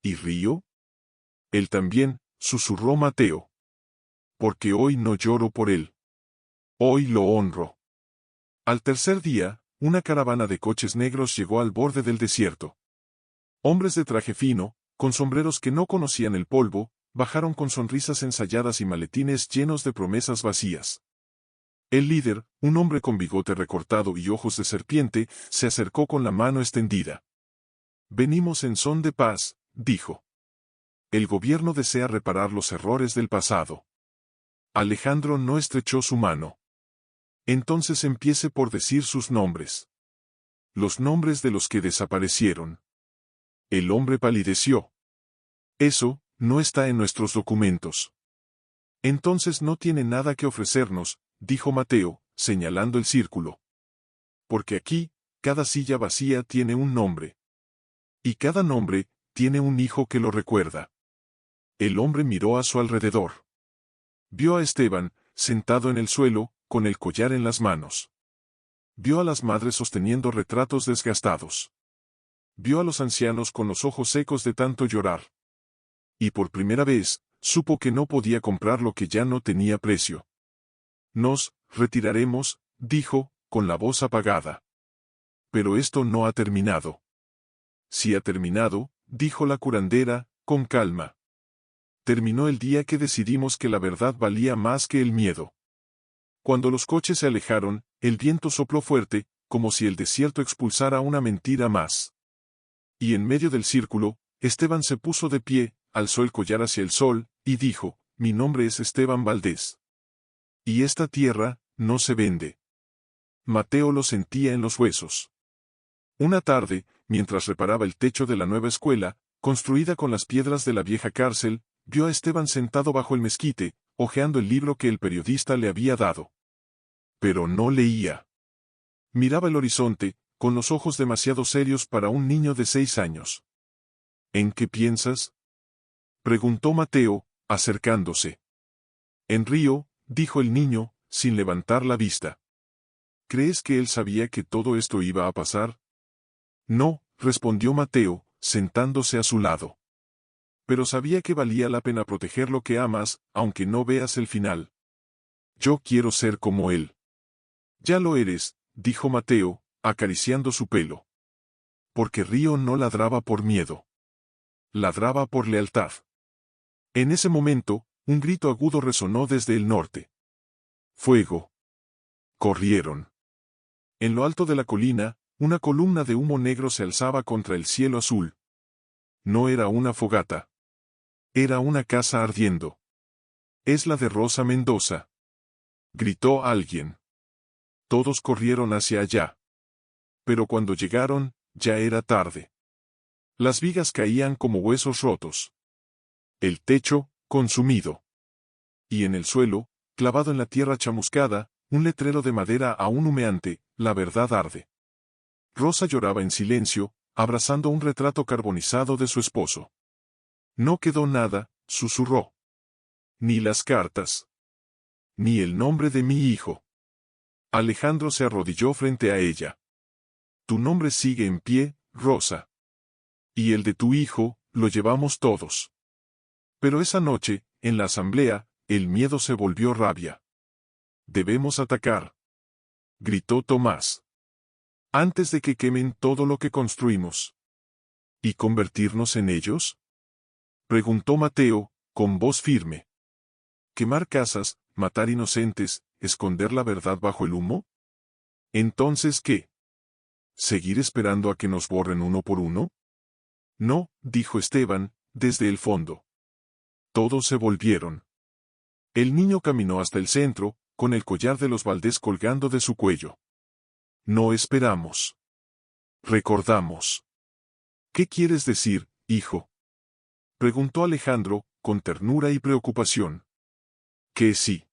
Speaker 1: ¿Y Río? Él también, susurró Mateo. Porque hoy no lloro por él. Hoy lo honro. Al tercer día, una caravana de coches negros llegó al borde del desierto. Hombres de traje fino, con sombreros que no conocían el polvo, bajaron con sonrisas ensayadas y maletines llenos de promesas vacías. El líder, un hombre con bigote recortado y ojos de serpiente, se acercó con la mano extendida. Venimos en son de paz, dijo. El gobierno desea reparar los errores del pasado. Alejandro no estrechó su mano. Entonces empiece por decir sus nombres. Los nombres de los que desaparecieron. El hombre palideció. Eso, no está en nuestros documentos. Entonces no tiene nada que ofrecernos, dijo Mateo, señalando el círculo. Porque aquí, cada silla vacía tiene un nombre. Y cada nombre, tiene un hijo que lo recuerda. El hombre miró a su alrededor. Vio a Esteban, sentado en el suelo, con el collar en las manos. Vio a las madres sosteniendo retratos desgastados. Vio a los ancianos con los ojos secos de tanto llorar. Y por primera vez, supo que no podía comprar lo que ya no tenía precio. Nos retiraremos, dijo, con la voz apagada. Pero esto no ha terminado. Sí ha terminado, dijo la curandera, con calma. Terminó el día que decidimos que la verdad valía más que el miedo. Cuando los coches se alejaron, el viento sopló fuerte, como si el desierto expulsara una mentira más. Y en medio del círculo, Esteban se puso de pie, alzó el collar hacia el sol, y dijo, mi nombre es Esteban Valdés. Y esta tierra, no se vende. Mateo lo sentía en los huesos. Una tarde, mientras reparaba el techo de la nueva escuela, construida con las piedras de la vieja cárcel, vio a Esteban sentado bajo el mezquite, hojeando el libro que el periodista le había dado. Pero no leía. Miraba el horizonte, con los ojos demasiado serios para un niño de 6 años. ¿En qué piensas?, preguntó Mateo, acercándose. En Río, dijo el niño, sin levantar la vista. ¿Crees que él sabía que todo esto iba a pasar? No, respondió Mateo, sentándose a su lado. Pero sabía que valía la pena proteger lo que amas, aunque no veas el final. Yo quiero ser como él. Ya lo eres, dijo Mateo, acariciando su pelo. Porque Río no ladraba por miedo. Ladraba por lealtad. En ese momento, un grito agudo resonó desde el norte. ¡Fuego! Corrieron. En lo alto de la colina, una columna de humo negro se alzaba contra el cielo azul. No era una fogata. Era una casa ardiendo. «Es la de Rosa Mendoza», gritó alguien. Todos corrieron hacia allá. Pero cuando llegaron, ya era tarde. Las vigas caían como huesos rotos. El techo, consumido. Y en el suelo, clavado en la tierra chamuscada, un letrero de madera aún humeante: «La verdad arde». Rosa lloraba en silencio, abrazando un retrato carbonizado de su esposo. «No quedó nada», susurró. «Ni las cartas. Ni el nombre de mi hijo». Alejandro se arrodilló frente a ella. «Tu nombre sigue en pie, Rosa. Y el de tu hijo, lo llevamos todos». Pero esa noche, en la asamblea, el miedo se volvió rabia. «Debemos atacar», gritó Tomás. «Antes de que quemen todo lo que construimos». ¿Y convertirnos en ellos?, preguntó Mateo, con voz firme. ¿Quemar casas, matar inocentes, esconder la verdad bajo el humo? ¿Entonces qué? ¿Seguir esperando a que nos borren uno por uno? No, dijo Esteban, desde el fondo. Todos se volvieron. El niño caminó hasta el centro, con el collar de los Valdés colgando de su cuello. No esperamos. Recordamos. ¿Qué quieres decir, hijo?, preguntó Alejandro, con ternura y preocupación. Que sí.